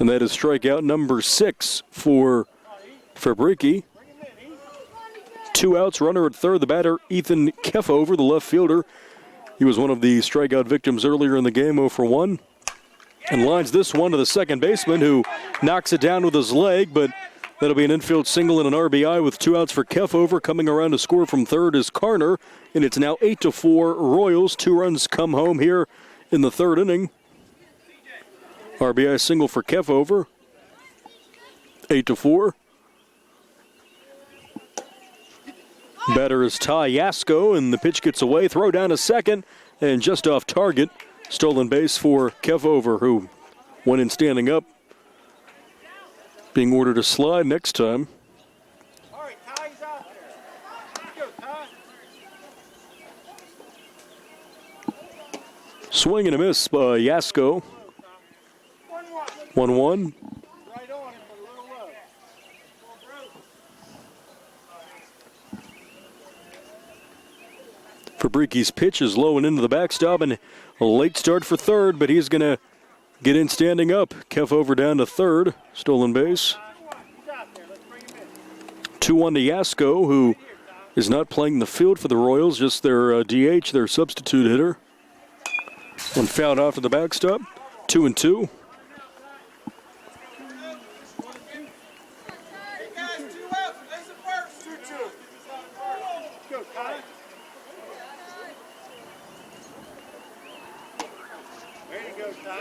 [SPEAKER 1] And that is strikeout number 6 for Fabrici. 2 outs, runner at third. The batter, Ethan Keffover, the left fielder. He was one of the strikeout victims earlier in the game, 0 for 1. And lines this one to the second baseman, who knocks it down with his leg, but that'll be an infield single and an RBI with 2 outs for Keffover. Coming around to score from third is Carner, and it's now 8-4 Royals. 2 runs come home here in the third inning. RBI single for Keffover. 8-4. Batter is Ty Yasko, and the pitch gets away. Throw down to second, and just off target. Stolen base for Keffover, who went in standing up. Being ordered to slide next time.
[SPEAKER 9] All right, Ty, he's out there. Let's go, Ty.
[SPEAKER 1] Swing and a miss by Yasko. 1-1.
[SPEAKER 9] Right on him, but a little low.
[SPEAKER 1] Fabrici's pitch is low and into the backstop, and a late start for third, but he's going to get in standing up. Keffover down to third. Stolen base. 2-1 to Yasko, who is not playing the field for the Royals, just their DH, their substitute hitter. One fouled off to the backstop. 2-2.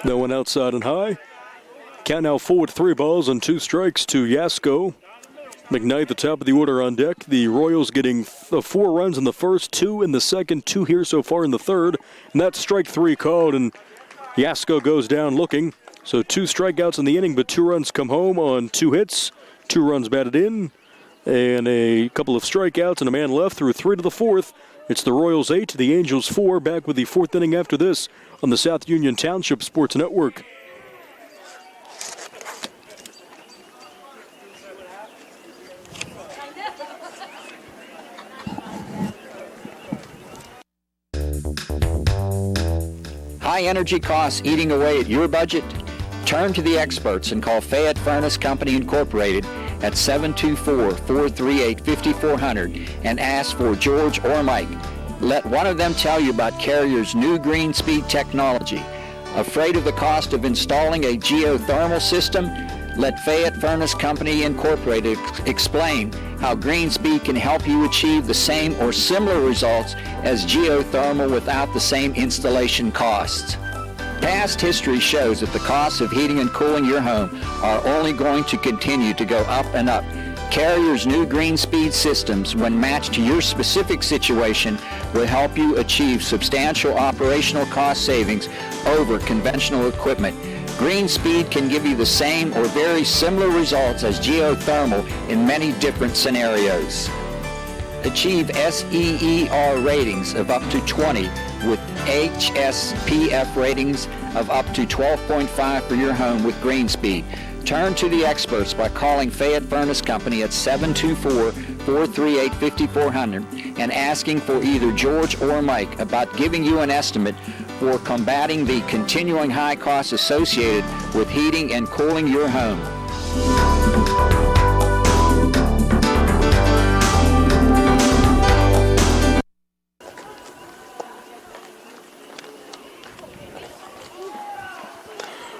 [SPEAKER 1] No one outside and high. Count now forward 3 balls and 2 strikes to Yasko. McKnight, the top of the order on deck. The Royals getting 4 runs in the first, 2 in the second, 2 here so far in the third. And that's strike 3 called, and Yasko goes down looking. So 2 strikeouts in the inning, but 2 runs come home on 2 hits. 2 runs batted in, and a couple of strikeouts and a man left through 3 to the 4th. It's the Royals 8, the Angels 4. Back with the 4th inning after this on the South Union Township Sports Network.
[SPEAKER 2] High energy costs eating away at your budget? Turn to the experts and call Fayette Furnace Company Incorporated at 724-438-5400 and ask for George or Mike. Let one of them tell you about Carrier's new green speed technology. Afraid of the cost of installing a geothermal system? Let Fayette Furnace Company Incorporated explain how green speed can help you achieve the same or similar results as geothermal without the same installation costs. Past history shows that the costs of heating and cooling your home are only going to continue to go up and up. Carrier's new green speed systems, when matched to your specific situation, will help you achieve substantial operational cost savings over conventional equipment. Green speed can give you the same or very similar results as geothermal in many different scenarios. Achieve SEER ratings of up to 20 with HSPF ratings of up to 12.5 for your home with green speed. Turn to the experts by calling Fayette Furnace Company at 724-438-5400 and asking for either George or Mike about giving you an estimate for combating the continuing high costs associated with heating and cooling your home.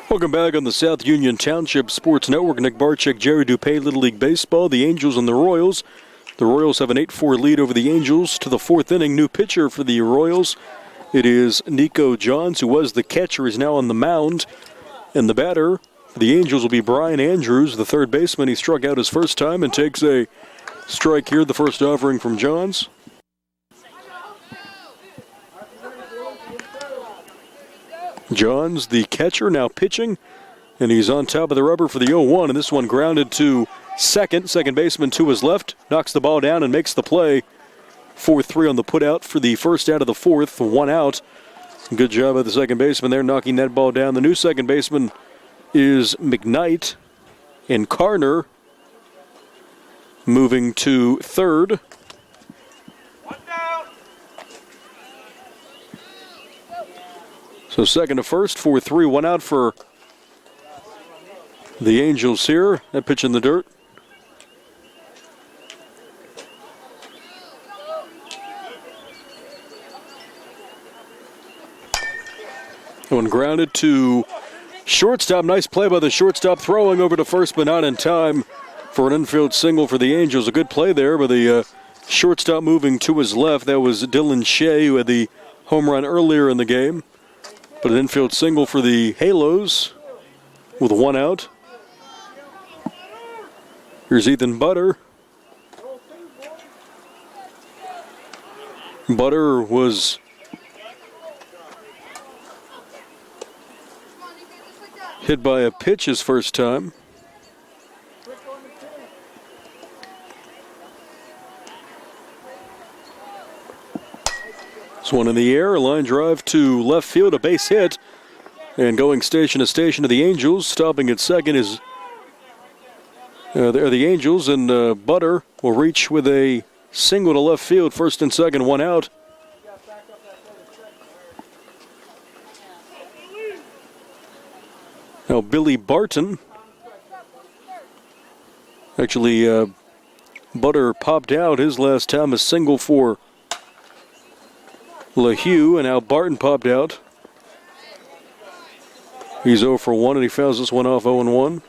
[SPEAKER 1] Welcome back on the South Union Township Sports Network. Nick Barczyk, Jerry Dupay, Little League Baseball. The Angels and the Royals. The Royals have an 8-4 lead over the Angels to the fourth inning. New pitcher for the Royals. It is Nico Johns, who was the catcher, is now on the mound. And the batter for the Angels will be Brian Andrews, the third baseman. He struck out his first time and takes a strike here, the first offering from Johns. Johns, the catcher, now pitching, and he's on top of the rubber for the 0-1, and this one grounded to second. Second baseman to his left, knocks the ball down and makes the play. 4-3 on the putout for the first out of the fourth, one out. Good job by the second baseman there, knocking that ball down. The new second baseman is McKnight, and Carner moving to third. So second to first, 4-3, one out for the Angels here. That pitch in the dirt. One grounded to shortstop. Nice play by the shortstop, throwing over to first, but not in time for an infield single for the Angels. A good play there by the shortstop moving to his left. That was Dylan Shea, who had the home run earlier in the game. But an infield single for the Halos with one out. Here's Ethan Butter. Butter was hit by a pitch his first time. This one in the air, a line drive to left field, a base hit. And going station to station to the Angels. Stopping at second is there are the Angels, and Butter will reach with a single to left field. First and second, one out. Now Billy Barton. Actually, Butter popped out his last time, a single for LaHue, and now Barton popped out. He's 0 for 1, and he fouls this one off 0-1.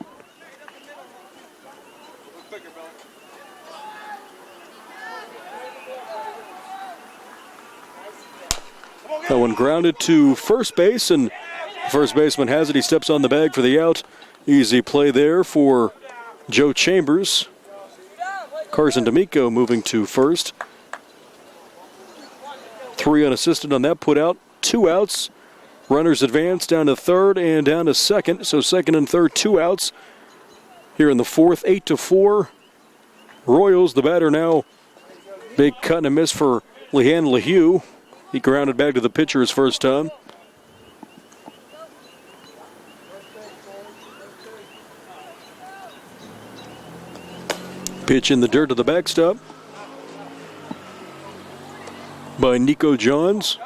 [SPEAKER 1] That one grounded to first base, and the first baseman has it. He steps on the bag for the out. Easy play there for Joe Chambers. Carson D'Amico moving to first. 3 unassisted on that put out. 2 outs. Runners advance down to third and down to second. So second and third, 2 outs. Here in the fourth, 8-4. Royals, the batter now. Big cut and a miss for Leanne LaHue. He grounded back to the pitcher his first time. Pitch in the dirt to the backstop by Nico Johns.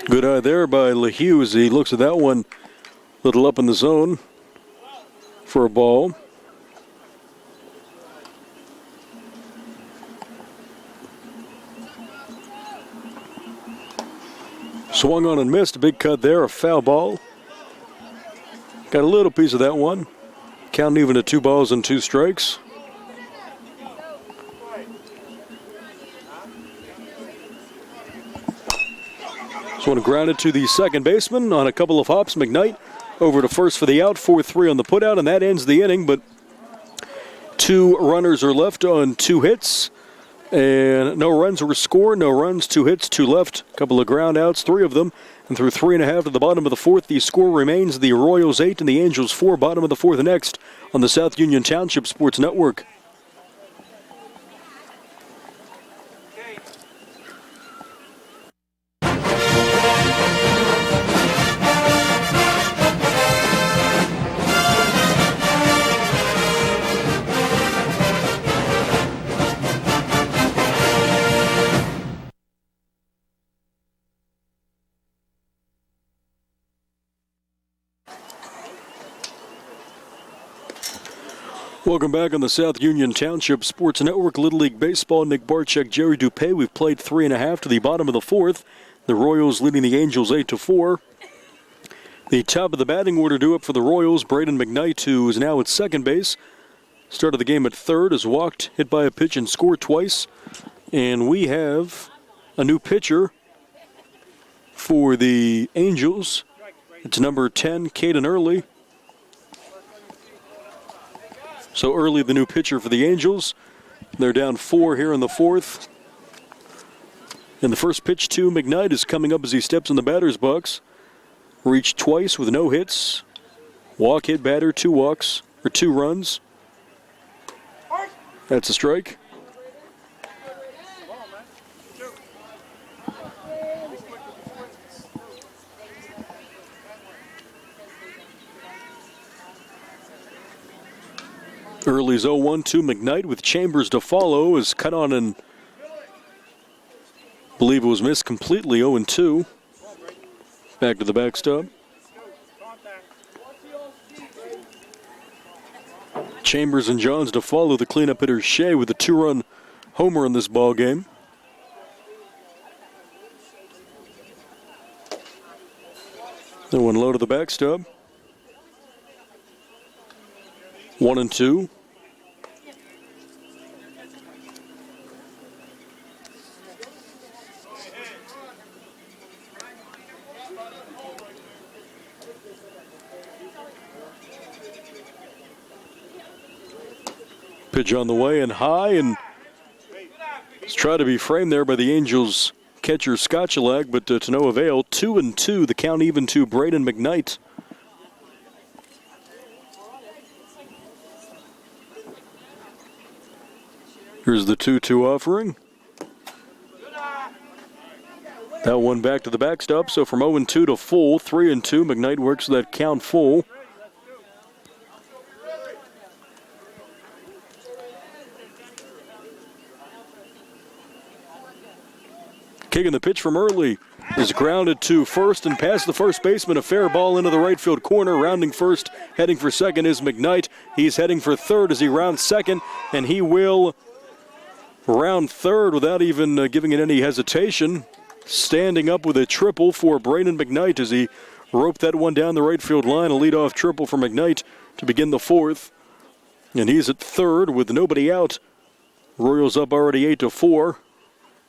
[SPEAKER 1] Good eye there by LeHue as he looks at that one. Little up in the zone for a ball. Swung on and missed. A big cut there. A foul ball. Got a little piece of that one. Counting even to 2 balls and 2 strikes. This one grounded to the second baseman on a couple of hops. McKnight over to first for the out. 4-3 on the putout, and that ends the inning. But 2 runners are left on 2 hits. And no runs were scored. No runs, 2 hits, 2 left. A couple of ground outs, 3 of them. And through 3.5 to the bottom of the 4th, the score remains the Royals 8 and the Angels 4. Bottom of the 4th next on the South Union Township Sports Network. Welcome back on the South Union Township Sports Network. Little League Baseball, Nick Barczyk, Jerry Dupé. We've played 3.5 to the bottom of the 4th. The Royals leading the Angels 8-4. The top of the batting order due up for the Royals. Braden McKnight, who is now at second base. Started the game at third, has walked, hit by a pitch, and scored twice. And we have a new pitcher for the Angels. It's number 10, Caden Early. So Early, the new pitcher for the Angels. They're down 4 here in the 4th. And the first pitch to McKnight is coming up as he steps in the batter's box. Reached twice with no hits. Walk, hit, batter, 2 walks, or 2 runs. That's a strike. Early's 0-1 to McKnight with Chambers to follow. Is cut on and believe it was missed completely. 0-2. Back to the backstop. Chambers and Johns to follow. The cleanup hitter Shea with a 2-run homer in this ball game. Then one low to the backstop. 1-2. Pitch on the way and high, and it's tried to be framed there by the Angels catcher Scotchelag, but to no avail. 2-2, the count even to Braden McKnight. Here's the 2-2 offering. That one back to the backstop, so from 0-2 to full, 3-2. McKnight works that count full. Kicking the pitch from Early is grounded to first and past the first baseman. A fair ball into the right field corner. Rounding first, heading for second is McKnight. He's heading for third as he rounds second, and he will round third without even giving it any hesitation. Standing up with a triple for Braden McKnight as he roped that one down the right field line. A leadoff triple for McKnight to begin the 4th. And he's at third with nobody out. Royals up already 8-4.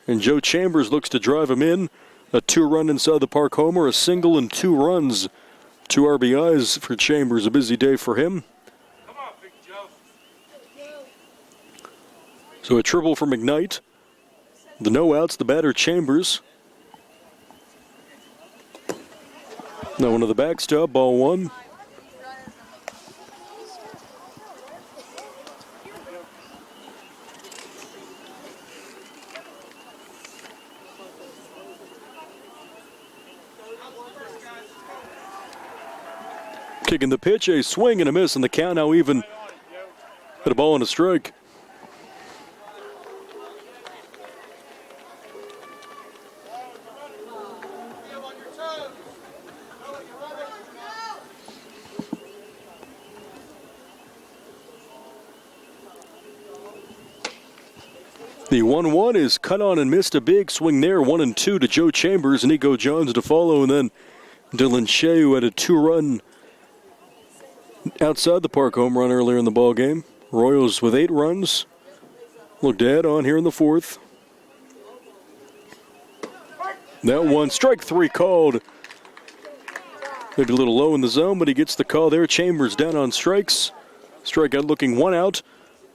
[SPEAKER 1] And Joe Chambers looks to drive him in. A 2-run inside the park homer, a single and 2 runs. 2 RBIs for Chambers, a busy day for him.
[SPEAKER 9] Come on, Big Joe.
[SPEAKER 1] So a triple for McKnight. The no outs, the batter Chambers. Now one to the backstop, ball 1. Kicking the pitch, a swing and a miss, and the count now even at a ball and a strike. 1-1 is cut on and missed. A big swing there. 1-2 to Joe Chambers. Nico Johns to follow, and then Dylan Shea, who had a 2-run outside the park home run earlier in the ball game. Royals with 8 runs. Look dead on here in the 4th. That one, strike 3 called. Maybe a little low in the zone, but he gets the call there. Chambers down on strikes. Strikeout looking 1 out.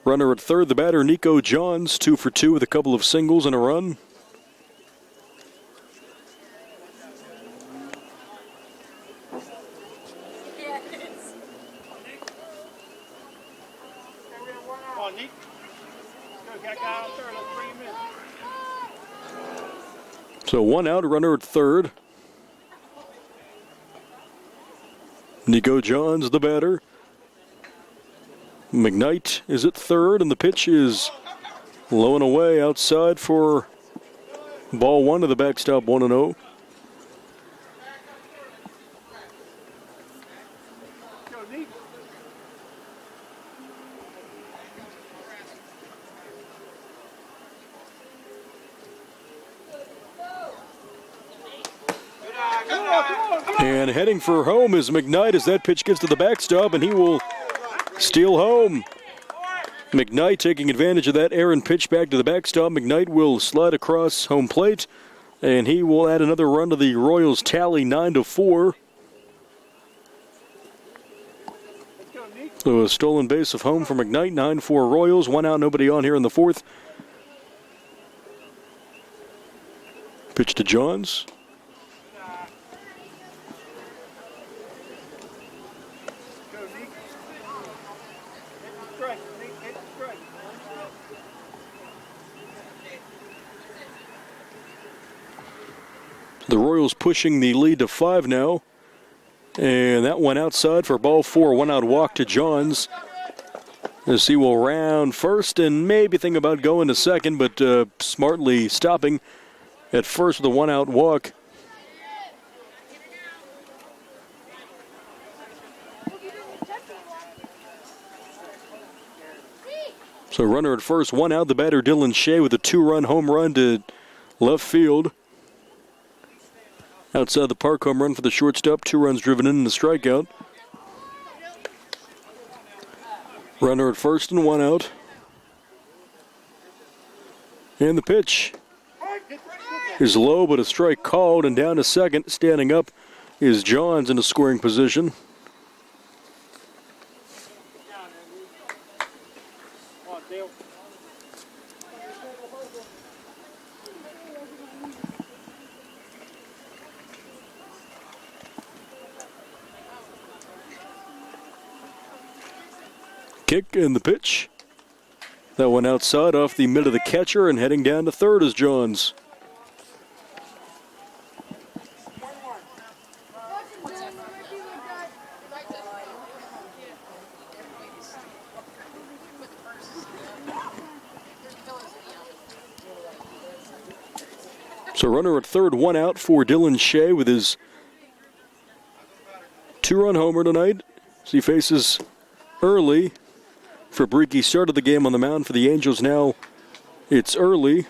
[SPEAKER 1] Runner at 3rd, the batter Nico Johns, 2 for 2 with a couple of singles and a run. So 1 out, runner at 3rd. Nico Johns, the batter. McKnight is at 3rd, and the pitch is low and away outside for ball 1 to the backstop, 1-0. And heading for home is McKnight as that pitch gets to the backstop, and he will steal home. McKnight taking advantage of that errant pitch back to the backstop. McKnight will slide across home plate, and he will add another run to the Royals' tally, 9-4. So a stolen base of home for McKnight, 9-4 Royals. 1 out, nobody on here in the 4th. Pitch to Johns. The Royals pushing the lead to 5 now. And that one outside for ball 4. 1 out walk to Johns. As he will round first and maybe think about going to second, but smartly stopping at first with a 1 out walk. So runner at first, 1 out. The batter Dylan Shea with a 2-run home run to left field. Outside the park home run for the shortstop. 2 runs driven in the strikeout. Runner at first and 1 out. And the pitch is low, but a strike called, and down to second. Standing up is Johns in a scoring position. Kick and the pitch. That one outside off the mid of the catcher, and heading down to 3rd is Johns. So runner at 3rd, 1 out for Dylan Shea with his 2-run homer tonight. As he faces early. Fabrici started the game on the mound for the Angels. Now it's early.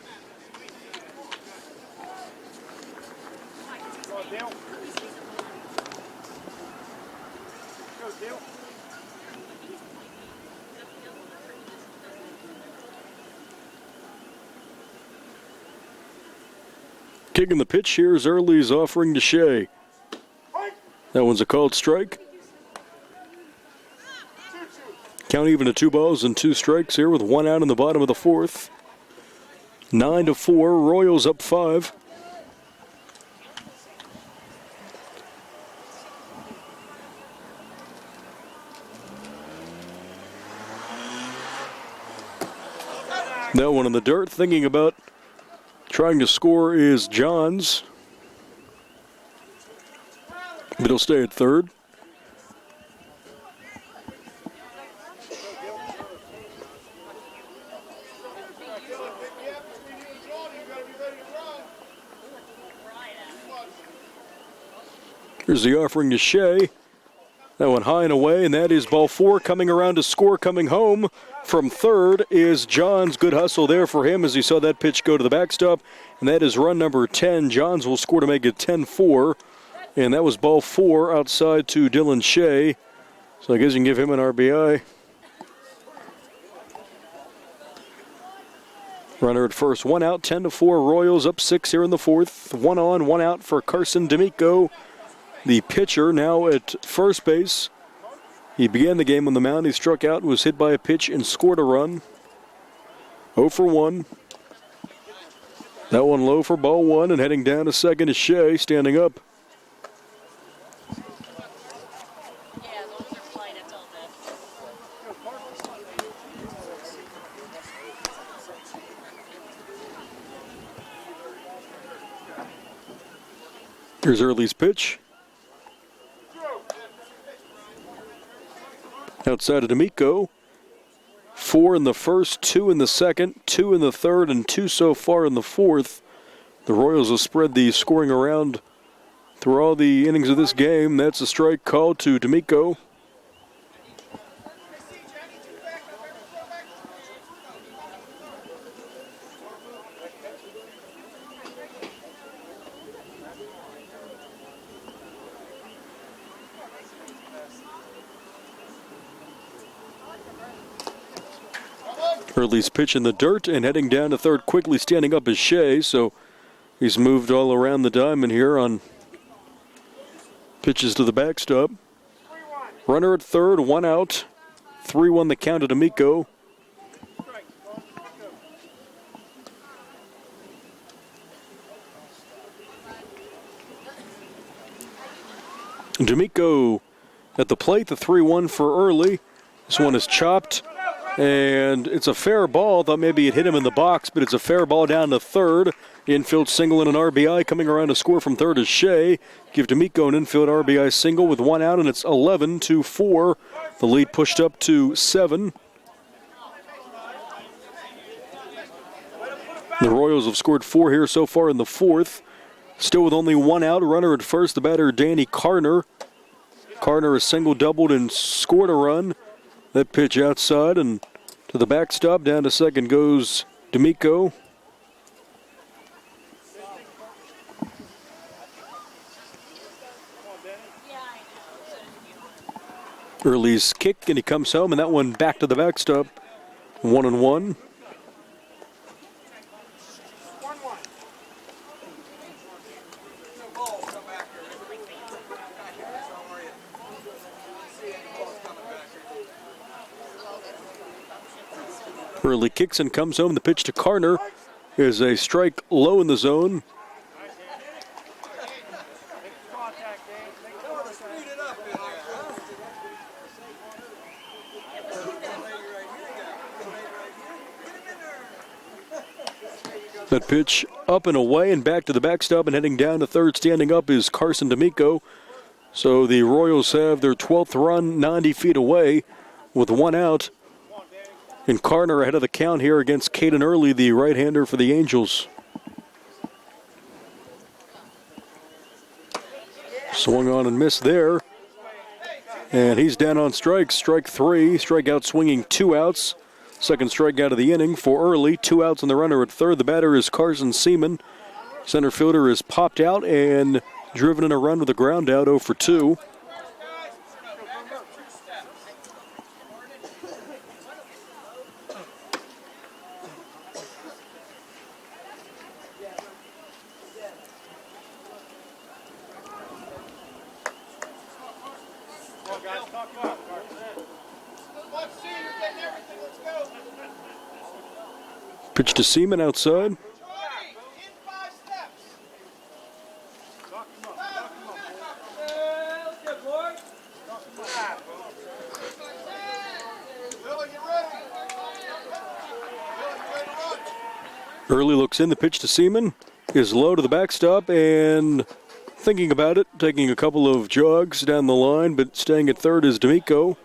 [SPEAKER 1] Kicking the pitch here is Early's offering to Shea. That one's a called strike. Count even to 2 balls and 2 strikes here with 1 out in the bottom of the 4th. 9-4, Royals up 5. That one in the dirt. Thinking about trying to score is Johns. But he'll stay at 3rd. Here's the offering to Shea. That one high and away, and that is ball 4. Coming around to score, coming home from third is Johns. Good hustle there for him as he saw that pitch go to the backstop, and that is run number 10. Johns will score to make it 10-4, and that was ball 4 outside to Dylan Shea. So I guess you can give him an RBI. Runner at first, 1 out, 10-4. Royals up 6 here in the fourth. 1 on, 1 out for Carson D'Amico. The pitcher now at first base. He began the game on the mound. He struck out, was hit by a pitch, and scored a run. 0 for 1. That one low for ball 1, and heading down to second is Shea, standing up. Here's Early's pitch. Outside of D'Amico. 4 in the first, 2 in the second, 2 in the third, and 2 so far in the fourth. The Royals have spread the scoring around through all the innings of this game. That's a strike called to D'Amico. Early's pitch in the dirt, and heading down to third quickly, standing up is Shea, so he's moved all around the diamond here on pitches to the backstop. Runner at third, 1 out. 3-1 the count to D'Amico. D'Amico at the plate, the 3-1 for Early. This one is chopped. And it's a fair ball. Thought maybe it hit him in the box, but it's a fair ball down to third. Infield single and an RBI. Coming around to score from third is Shea. Give D'Amico an infield RBI single with 1 out, and it's 11-4. The lead pushed up to 7. The Royals have scored 4 here so far in the fourth. Still with only 1 out. Runner at first, the batter Danny Carner. Carner has single doubled and scored a run. That pitch outside and to the backstop. Down to second goes D'Amico. Early's kick, and he comes home, and that one back to the backstop. 1-1. Early kicks and comes home. The pitch to Carner is a strike low in the zone. That pitch up and away and back to the backstop, and heading down to third, standing up is Carson D'Amico. So the Royals have their 12th run 90 feet away with 1 out. And Carner ahead of the count here against Caden Early, the right-hander for the Angels. Swung on and missed there. And he's down on strikes. Strike 3. Strikeout swinging 2 outs. Second strikeout of the inning for Early. 2 outs on the runner at third. The batter is Carson Seaman. Center fielder is popped out and driven in a run with a ground out, 0 for 2. Pitch to Seaman outside. Early looks in. The pitch to Seaman is low to the backstop and thinking about it, taking a couple of jogs down the line, but staying at third is D'Amico.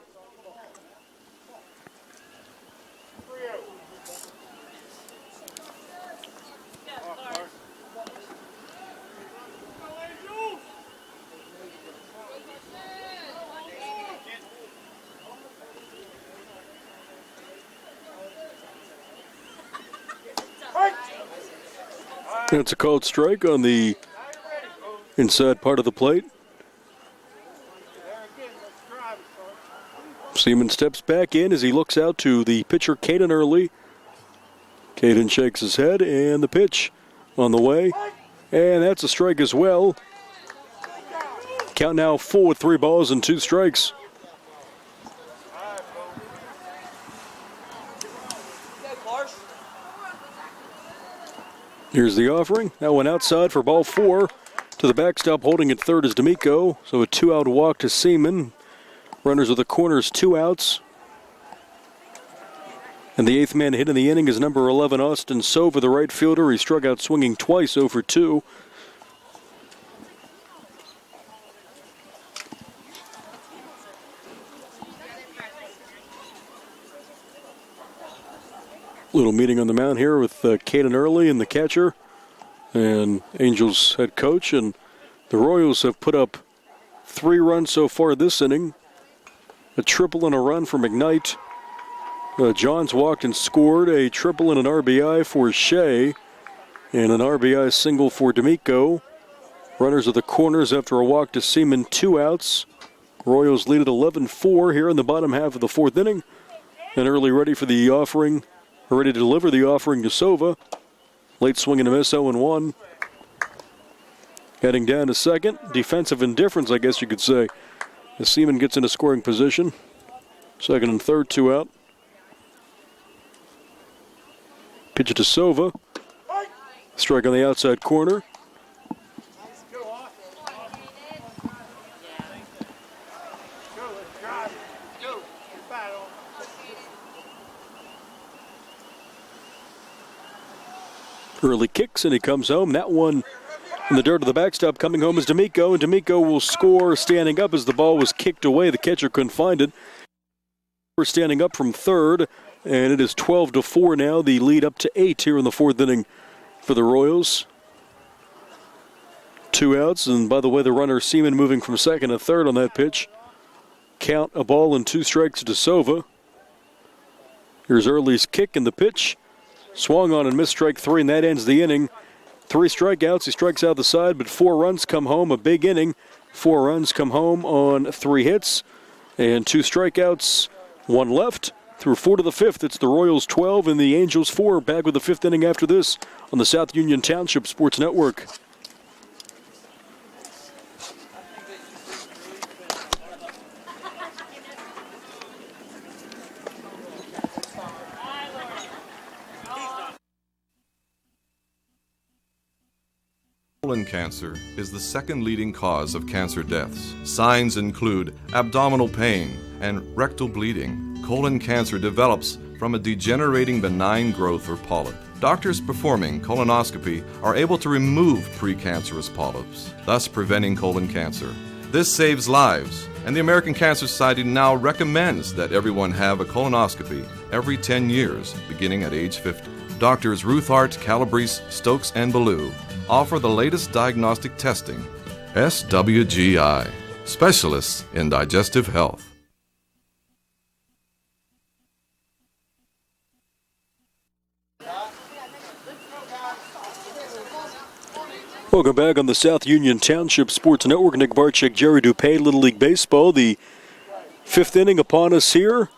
[SPEAKER 1] That's a called strike on the inside part of the plate. Seaman steps back in as he looks out to the pitcher, Caden Early. Caden shakes his head, and the pitch on the way. And that's a strike as well. Count now 4 with 3 balls and 2 strikes. Here's the offering. That one outside for ball 4. To the backstop, holding at third is D'Amico. So a 2-out walk to Seaman. Runners of the corners, 2 outs. And the 8th man hit in the inning is number 11, Austin Sova, the right fielder. He struck out swinging twice, 0 for 2. Little meeting on the mound here with Caden Early and the catcher and Angels head coach. And the Royals have put up 3 runs so far this inning. A triple and a run for McKnight. Johns walked and scored a triple and an RBI for Shea. And an RBI single for D'Amico. Runners of the corners after a walk to Seaman, 2 outs. Royals lead at 11-4 here in the bottom half of the 4th inning. And Early ready for the offering. Ready to deliver the offering to Sova. Late swing and a miss, 0-1. Heading down to second. Defensive indifference, I guess you could say. As Seaman gets into scoring position. Second and third, 2 out. Pitch it to Sova. Strike on the outside corner. Early kicks and he comes home. That one in the dirt of the backstop. Coming home is D'Amico, and D'Amico will score standing up as the ball was kicked away. The catcher couldn't find it. We're standing up from third, and it is 12-4 now. The lead up to 8 here in the 4th inning for the Royals. 2 outs, and by the way, the runner Seaman moving from second to third on that pitch. Count a ball and 2 strikes to Sova. Here's Early's kick and the pitch. Swung on and missed strike 3, and that ends the inning. 3 strikeouts. He strikes out the side, but 4 runs come home. A big inning. 4 runs come home on 3 hits and 2 strikeouts. 1 left. Through 4 to the 5th, it's the Royals 12 and the Angels 4. Back with the 5th inning after this on the South Union Township Sports Network.
[SPEAKER 5] Colon cancer is the second leading cause of cancer deaths. Signs include abdominal pain and rectal bleeding. Colon cancer develops from a degenerating benign growth or polyp. Doctors performing colonoscopy are able to remove precancerous polyps, thus preventing colon cancer. This saves lives, and the American Cancer Society now recommends that everyone have a colonoscopy every 10 years, beginning at age 50. Doctors Ruthart, Calabrese, Stokes, and Ballou offer the latest diagnostic testing. SWGI, specialists in digestive health.
[SPEAKER 1] Welcome back on the South Union Township Sports Network. Nick Barczyk, Jerry Dupay, Little League Baseball. The 5th inning upon us here.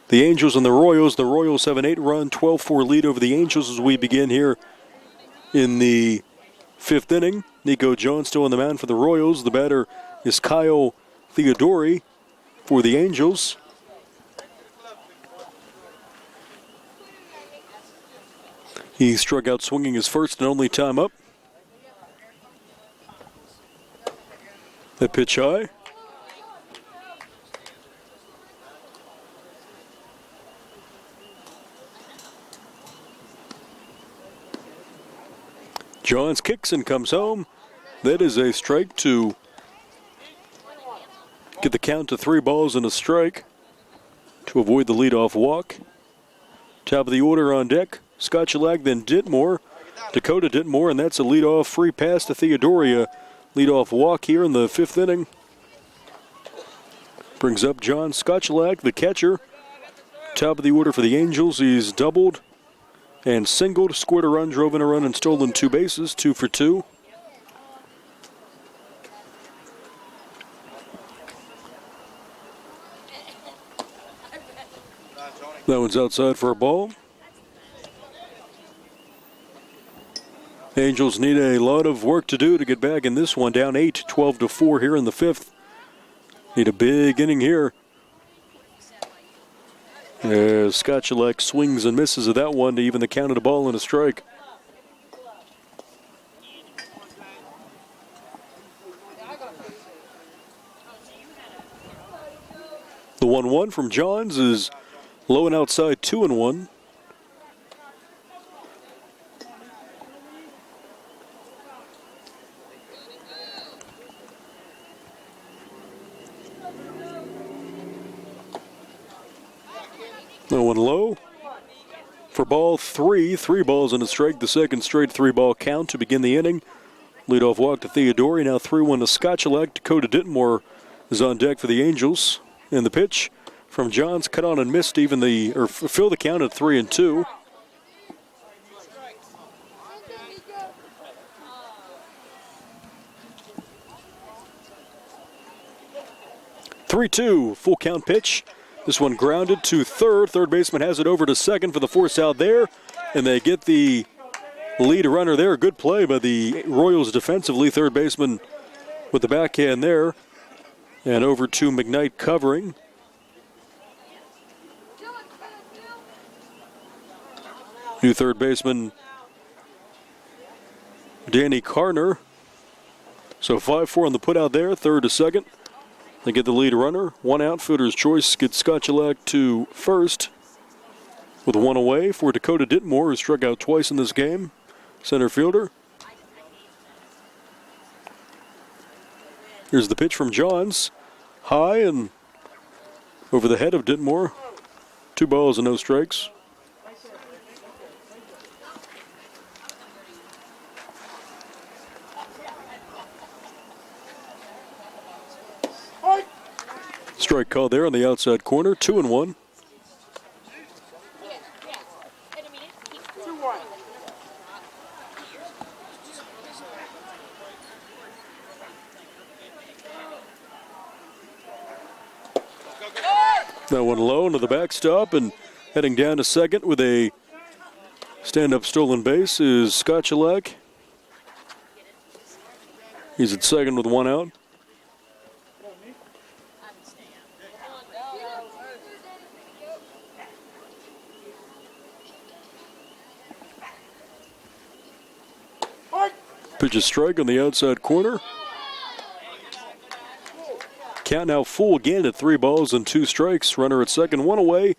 [SPEAKER 1] The Angels and the Royals. The Royals have an 8-run, 12-4 lead over the Angels as we begin here in the 5th inning. Nico Jones still on the mound for the Royals. The batter is Kyle Theodori for the Angels. He struck out swinging his first and only time up. That pitch high. Johns kicks and comes home. That is a strike to get the count to 3 balls and a strike to avoid the leadoff walk. Top of the order on deck. Scotchalag, then Ditmore. Dakota Ditmore, and that's a leadoff free pass to Theodoria. Leadoff walk here in the 5th inning. Brings up John Scotchalag, the catcher. Top of the order for the Angels. He's doubled and singled, scored a run, drove in a run, and stolen 2 bases, 2 for 2. That one's outside for a ball. Angels need a lot of work to do to get back in this one. Down 8, 12-4 here in the 5th. Need a big inning here. As Skochalek swings and misses at that one to even the count of the ball and a strike. The 1-1 from Johns is low and outside, 2-1. No one low for ball 3. 3 balls and a strike. The second straight 3-ball count to begin the inning. Leadoff walk to Theodori. Now 3-1 to Skochalek. Dakota Ditmore is on deck for the Angels. And the pitch from Johns cut on and missed fill the count at 3-2. Three-two, full count pitch. This one grounded to third. Third baseman has it over to second for the force out there. And they get the lead runner there. Good play by the Royals defensively. Third baseman with the backhand there. And over to McKnight covering. New third baseman, Danny Carner. So 5-4 on the put out there. Third to second. They get the lead runner. 1 out, fielder's choice gets Skochalek to first. With 1 away for Dakota Ditmore, who struck out twice in this game. Center fielder. Here's the pitch from Johns. High and over the head of Ditmore. 2 balls and no strikes. Strike call there on the outside corner, 2-1. That one low into the backstop and heading down to second with a stand-up stolen base is Skochalek. He's at second with 1 out. Pitch a strike on the outside corner. Count now full again at 3 balls and 2 strikes. Runner at second, 1 away.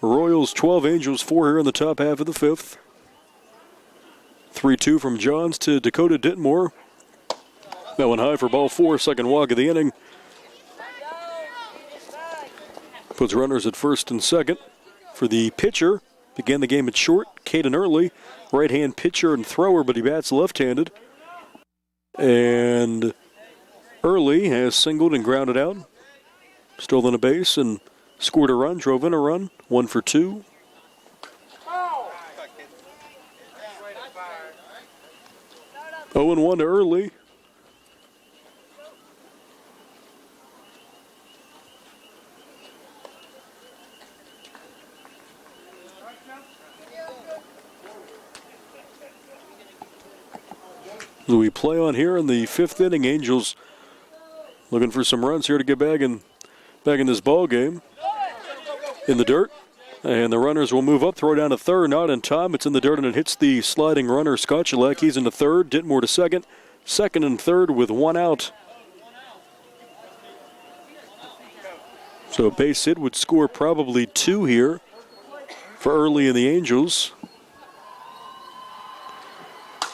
[SPEAKER 1] Royals 12, Angels 4 here in the top half of the 5th. 3-2 from Johns to Dakota Ditmore. That one high for ball 4, second walk of the inning. Puts runners at first and second. For the pitcher, began the game at short. Caden Early, right-hand pitcher and thrower, but he bats left-handed. And Early has singled and grounded out. Stolen a base and scored a run, drove in a run. 1 for 2. Oh, and 1 to Early. We play on here in the 5th inning. Angels looking for some runs here to get back in this ball game. In the dirt, and the runners will move up, throw down to third, not in time. It's in the dirt, and it hits the sliding runner Skochalek. He's into third. Ditmore to second. Second and third with 1 out. So a base hit would score probably 2 here for Early and the Angels.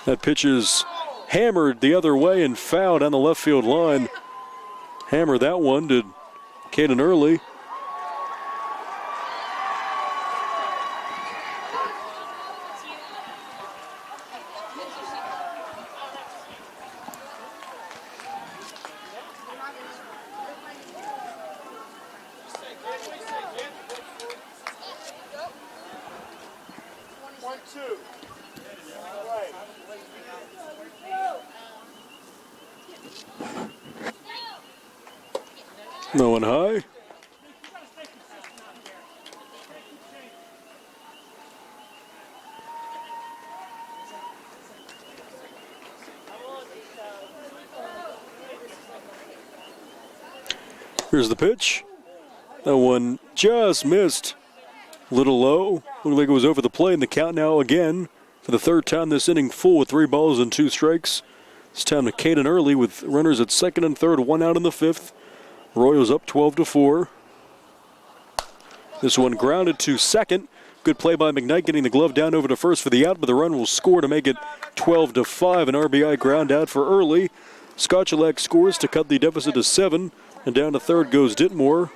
[SPEAKER 1] That pitch is hammered the other way and fouled on the left field line. Hammer that one to Caden Early. No one high. Here's the pitch. That one just missed. Little low. Looked like it was over the plate, and the count now again for the third time this inning, full with 3 balls and 2 strikes. It's time to Caden Early with runners at second and third, 1 out in the 5th. Royals up 12-4. This one grounded to second. Good play by McKnight, getting the glove down over to first for the out, but the run will score to make it 12-5. An RBI ground out for Early. Scotchelak scores to cut the deficit to 7, and down to third goes Ditmore.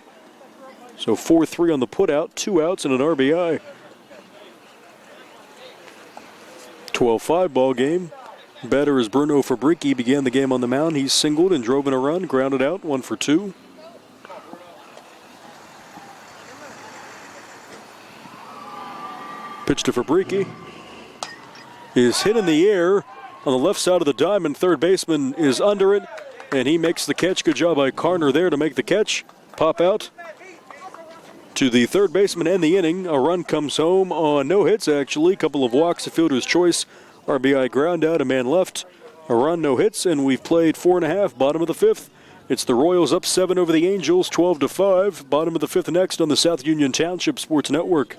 [SPEAKER 1] So 4-3 on the putout, 2 outs and an RBI. 12-5 ball game. Batter is Bruno Fabrici, began the game on the mound. He singled and drove in a run, grounded out, 1 for 2. Pitch to Fabrici. Is hit in the air on the left side of the diamond. Third baseman is under it, and he makes the catch. Good job by Carner there to make the catch. Pop out to the third baseman and the inning. A run comes home on no hits, actually. Couple of walks, a fielder's choice. RBI ground out, a man left. A run, no hits, and we've played 4.5, bottom of the 5th. It's the Royals up 7 over the Angels, 12-5. Bottom of the 5th next on the South Union Township Sports Network.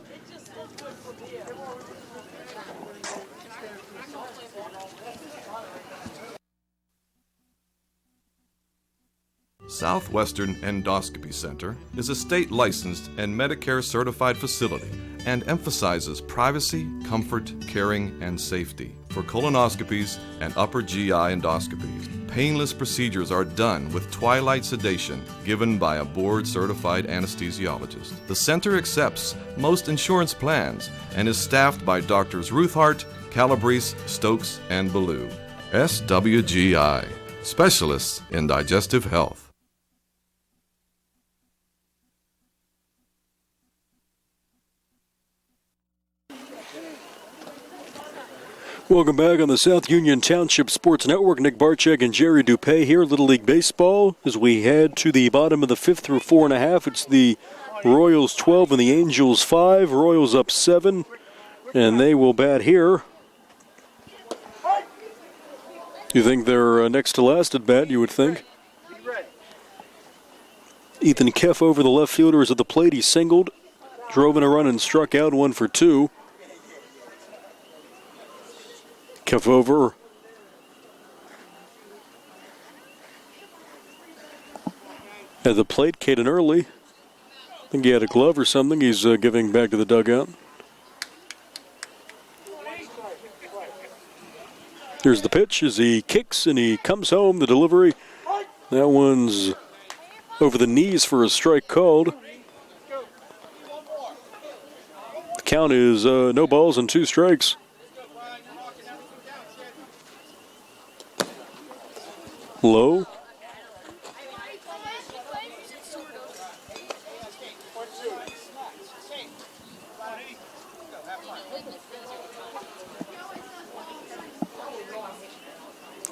[SPEAKER 5] Southwestern Endoscopy Center is a state-licensed and Medicare-certified facility and emphasizes privacy, comfort, caring, and safety. For colonoscopies and upper GI endoscopies, painless procedures are done with twilight sedation given by a board-certified anesthesiologist. The center accepts most insurance plans and is staffed by Doctors Ruthhart, Calabrese, Stokes, and Ballou. SWGI, specialists in digestive health.
[SPEAKER 1] Welcome back on the South Union Township Sports Network. Nick Barczyk and Jerry Dupay here, Little League Baseball. As we head to the bottom of the 5th through 4.5, it's the Royals 12 and the Angels 5. Royals up 7, and they will bat here. You think they're next to last at bat, you would think. Ethan Keff over the left fielder is at the plate. He singled, drove in a run, and struck out, 1 for 2. Keff over. At the plate, Caden Early. I think he had a glove or something. He's giving back to the dugout. Here's the pitch as he kicks and he comes home. The delivery. That one's over the knees for a strike called. The count is no balls and 2 strikes. Low.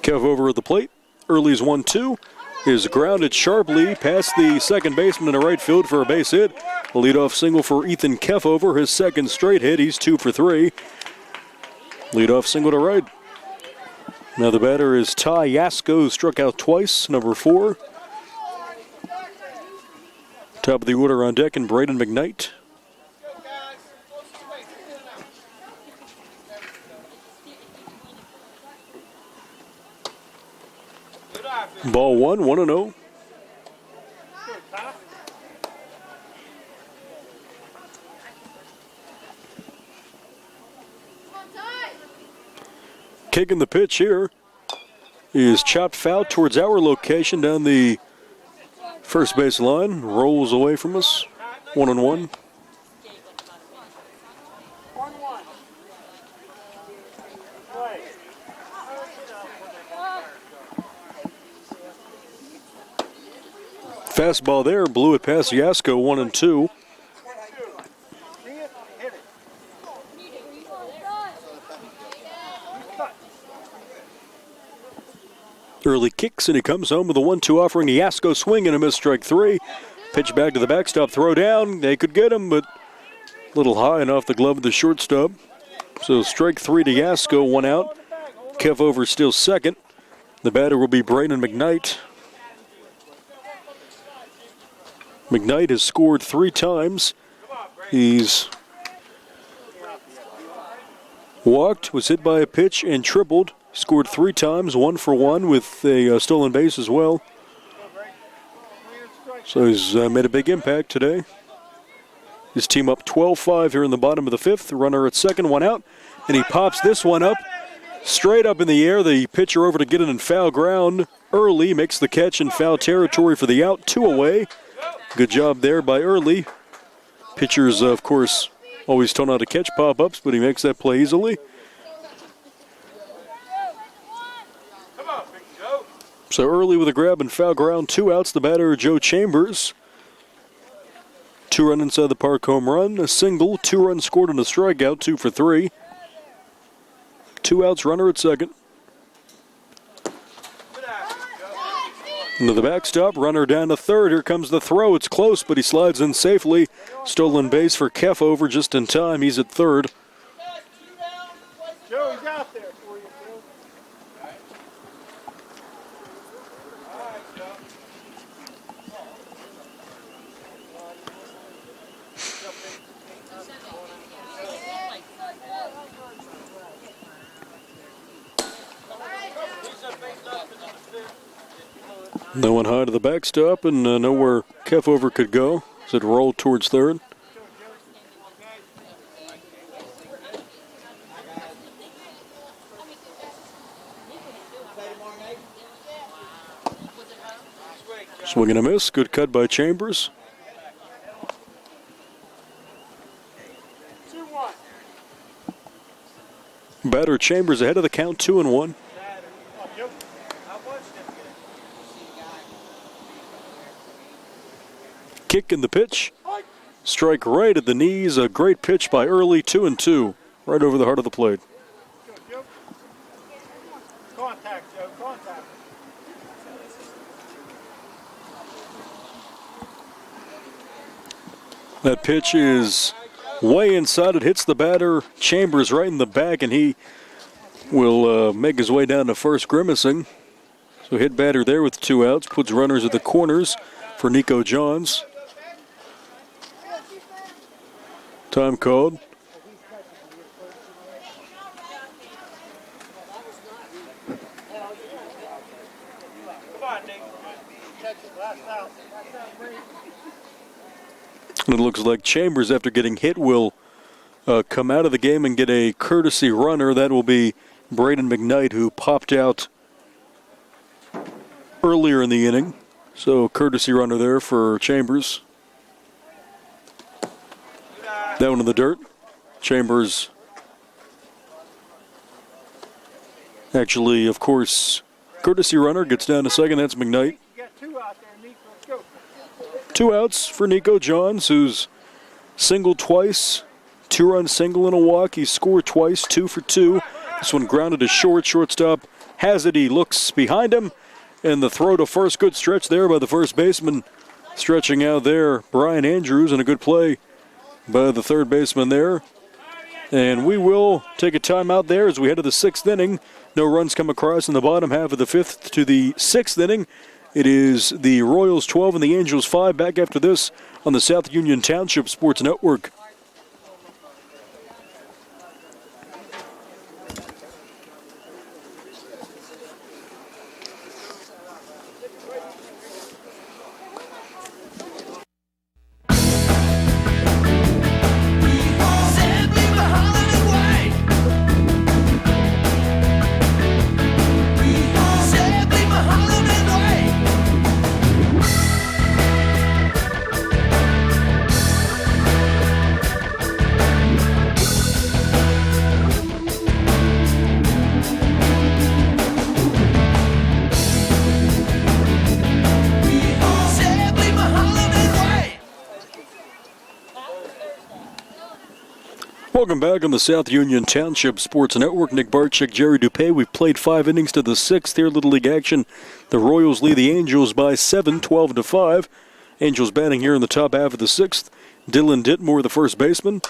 [SPEAKER 1] Kev over at the plate. Early's 1-2 is grounded sharply past the second baseman in the right field for a base hit. A leadoff single for Ethan Keffover, his second straight hit. He's 2 for 3. Leadoff single to right. Now the batter is Ty Yasko, who struck out twice, number 4. Top of the order on deck, and Braden McKnight. Ball 1, 1-0. Kicking the pitch here is chopped foul towards our location down the first base line. Rolls away from us. 1-1. Fastball there, blew it past Yasko, 1-2. Early kicks, and he comes home with a 1-2 offering. Yasko swing and a miss, strike 3. Pitch back to the backstop, throw down. They could get him, but a little high and off the glove of the shortstop. So strike 3 to Yasko, 1 out. Kefover still second. The batter will be Braden McKnight. McKnight has scored 3 times. He's walked, was hit by a pitch, and tripled. Scored 3 times, 1 for 1 with a stolen base as well. So he's made a big impact today. His team up 12-5 here in the bottom of the 5th. Runner at second, 1 out. And he pops this one up, straight up in the air. The pitcher over to get it in foul ground. Early makes the catch in foul territory for the out, 2 away. Good job there by Early. Pitchers, of course, always told how to catch pop-ups, but he makes that play easily. So Early with a grab and foul ground, 2 outs. The batter, Joe Chambers. 2-run inside the park home run, a single, 2 runs scored and a strikeout, 2 for 3. 2 outs, runner at second. Into the backstop, runner down to third. Here comes the throw. It's close, but he slides in safely. Stolen base for Kefover just in time. He's at third.
[SPEAKER 9] Joe, he's out there for you, Joe. All right, Joe.
[SPEAKER 1] No one high to the backstop and nowhere Kefover could go as it rolled towards third. Swing and a miss. Good cut by Chambers.
[SPEAKER 9] 2-1.
[SPEAKER 1] Batter Chambers ahead of the count, 2-1. Kick in the pitch. Strike right at the knees. A great pitch by Early, 2-2. Right over the heart of the plate.
[SPEAKER 9] Contact, Joe. Contact.
[SPEAKER 1] That pitch is way inside. It hits the batter Chambers right in the back, and he will make his way down to first, grimacing. So hit batter there with 2 outs. Puts runners at the corners for Nico Johns. Time called.
[SPEAKER 9] Come on, Nick. Catch it last out.
[SPEAKER 1] And it looks like Chambers, after getting hit, will come out of the game and get a courtesy runner. That will be Braden McKnight, who popped out earlier in the inning. So courtesy runner there for Chambers. That one in the dirt. Chambers actually, of course, courtesy runner gets down to second. That's McKnight.
[SPEAKER 9] You got 2 out there, Nico. Let's go.
[SPEAKER 1] 2 outs for Nico Johns, who's singled twice. 2-run single and a walk. He scored twice, 2 for 2. This one grounded to short. Shortstop has it. He looks behind him. And the throw to first, good stretch there by the first baseman. Stretching out there, Brian Andrews, and a good play by the third baseman there. And we will take a timeout there as we head to the 6th inning. No runs come across in the bottom half of the 5th to the 6th inning. It is the Royals 12 and the Angels 5. Back after this on the South Union Township Sports Network. Welcome back on the South Union Township Sports Network. Nick Barczyk, Jerry Dupay. We've played 5 innings to the 6th here. Little League action. The Royals lead the Angels by 7, 12-5. Angels batting here in the top half of the 6th. Dylan Ditmore, the first baseman.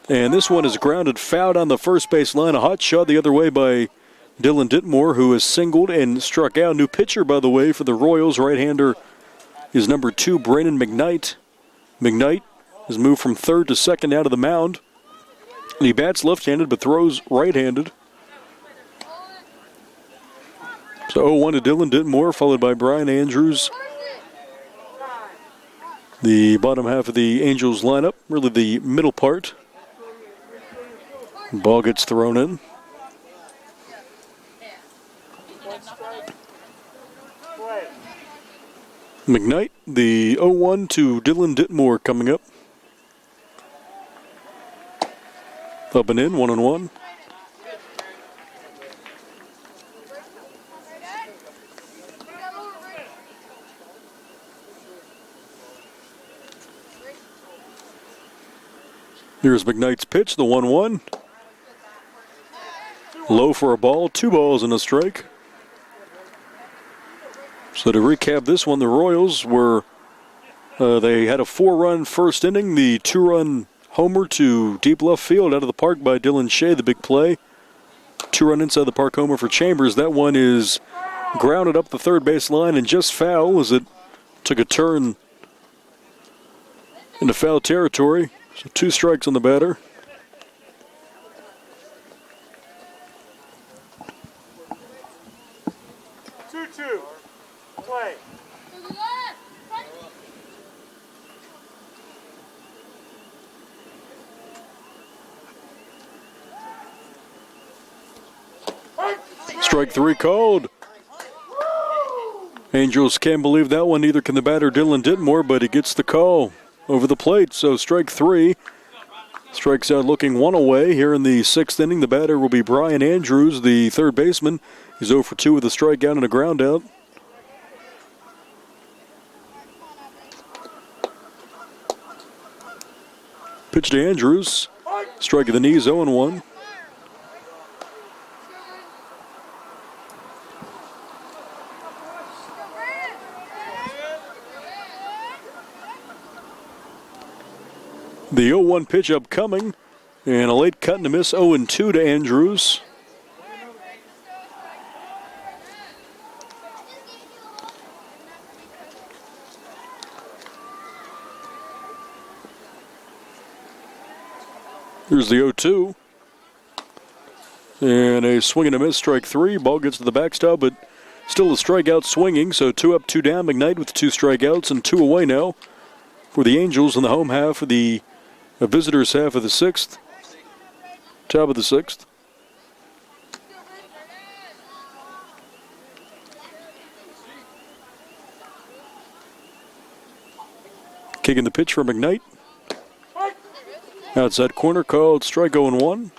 [SPEAKER 1] And this one is grounded, fouled on the first base line. A hot shot the other way by Dylan Ditmore, who has singled and struck out. New pitcher, by the way, for the Royals. Right-hander is number 2, Brandon McKnight. McKnight has moved from third to second out of the mound. And he bats left-handed but throws right-handed. So 0-1 to Dylan Ditmore, followed by Brian Andrews. The bottom half of the Angels lineup, really the middle part. Ball gets thrown in. McKnight, the 0-1 to Dylan Ditmore coming up. Up and in, 1-1. Here's McKnight's pitch, the 1-1. Low for a ball, 2 balls and a strike. So to recap this one, the Royals were, they had a 4-run first inning, the 2-run homer to deep left field out of the park by Dylan Shea, the big play. 2-run inside the park homer for Chambers. That one is grounded up the third base line and just foul as it took a turn into foul territory. So 2 strikes on the batter.
[SPEAKER 9] Play.
[SPEAKER 1] Strike 3 called. Angels can't believe that one. Neither can the batter Dylan Ditmore, but he gets the call over the plate. So strike 3. Strikes out looking 1 away. Here in the 6th inning, the batter will be Brian Andrews, the third baseman. He's 0 for 2 with a strikeout and a ground out. Pitch to Andrews. Strike of the knees, 0-1. The 0-1 pitch upcoming, and a late cut and a miss, 0-2 to Andrews. Here's the 0-2. And a swing and a miss, strike 3. Ball gets to the backstop, but still a strikeout swinging. So 2 up, 2 down. McKnight with 2 strikeouts and 2 away now for the Angels in the home half of the visitors' half of the 6th. Top of the 6th. Kicking the pitch for McKnight. Outside corner called strike 0-1.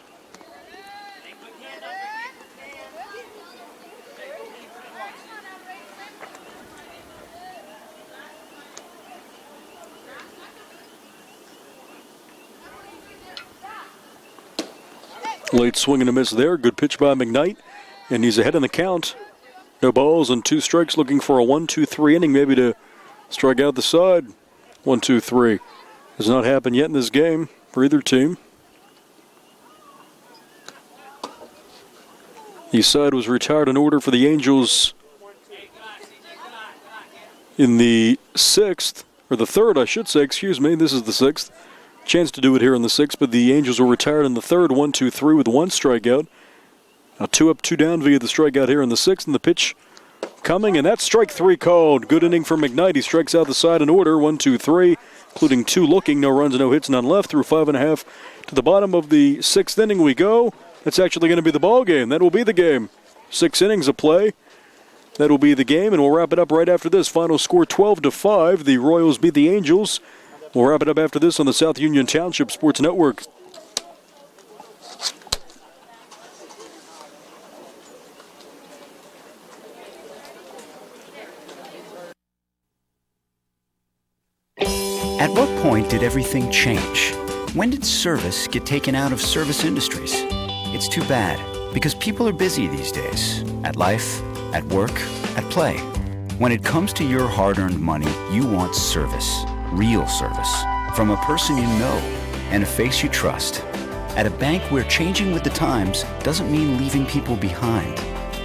[SPEAKER 1] Late swing and a miss there. Good pitch by McKnight. And he's ahead in the count. No balls and 2 strikes, looking for a 1-2-3 inning, maybe to strike out the side. 1-2-3. Has not happened yet in this game for either team. The side was retired in order for the Angels in the 6th, or the 3rd, I should say, excuse me. This is the 6th. Chance to do it here in the 6th, but the Angels were retired in the 3rd, 1-2-3 with 1 strikeout. Now 2 up, 2 down via the strikeout here in the 6th, and the pitch coming, and that's strike 3 called. Good inning for McKnight. He strikes out the side in order, 1-2-3. Including 2 looking, no runs, no hits, none left, through 5.5 to the bottom of the 6th inning we go. That's actually going to be the ball game. That will be the game. 6 innings of play. That will be the game, and we'll wrap it up right after this. Final score 12-5. The Royals beat the Angels. We'll wrap it up after this on the South Union Township Sports Network.
[SPEAKER 8] At what point did everything change? When did service get taken out of service industries? It's too bad, because people are busy these days. At life, at work, at play. When it comes to your hard-earned money, you want service. Real service. From a person you know and a face you trust. At a bank where changing with the times doesn't mean leaving people behind.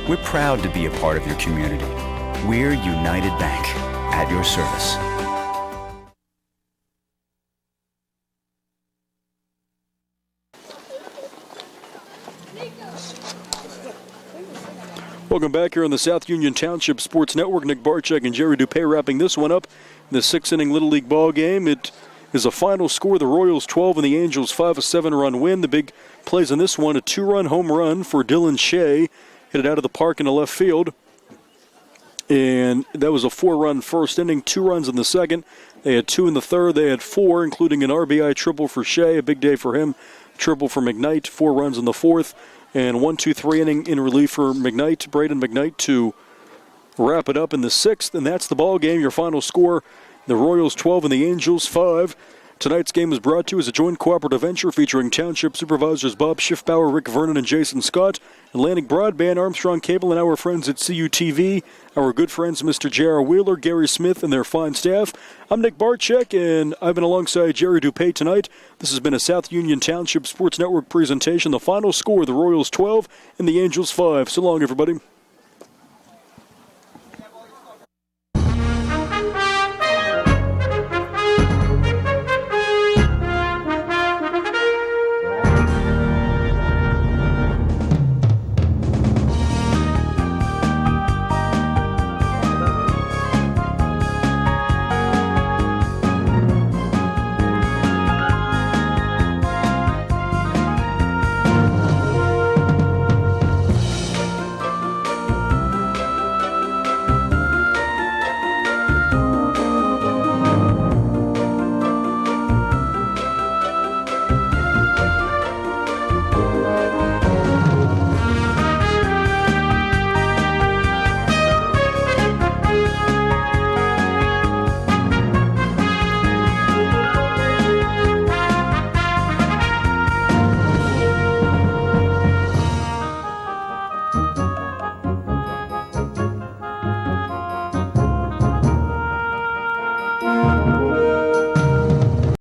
[SPEAKER 8] We're proud to be a part of your community. We're United Bank, at your service.
[SPEAKER 1] Welcome back here on the South Union Township Sports Network. Nick Barczyk and Jerry Dupay wrapping this one up in the 6-inning Little League ball game. It is a final score. The Royals 12 and the Angels 5, a 7-run win. The big plays in this one, a 2-run home run for Dylan Shea. Hit it out of the park in the left field. And that was a 4-run first inning, 2 runs in the second. They had 2 in the third. They had 4, including an RBI triple for Shea. A big day for him. Triple for McKnight, 4 runs in the fourth. And 1-2-3 inning in relief for McKnight, Braden McKnight, to wrap it up in the 6th. And that's the ball game. Your final score, the Royals 12 and the Angels 5. Tonight's game is brought to you as a joint cooperative venture featuring Township Supervisors Bob Schiffbauer, Rick Vernon, and Jason Scott, Atlantic Broadband, Armstrong Cable, and our friends at CUTV, our good friends Mr. J.R. Wheeler, Gary Smith, and their fine staff. I'm Nick Barczyk, and I've been alongside Jerry Dupay tonight. This has been a South Union Township Sports Network presentation. The final score, the Royals 12 and the Angels 5. So long, everybody.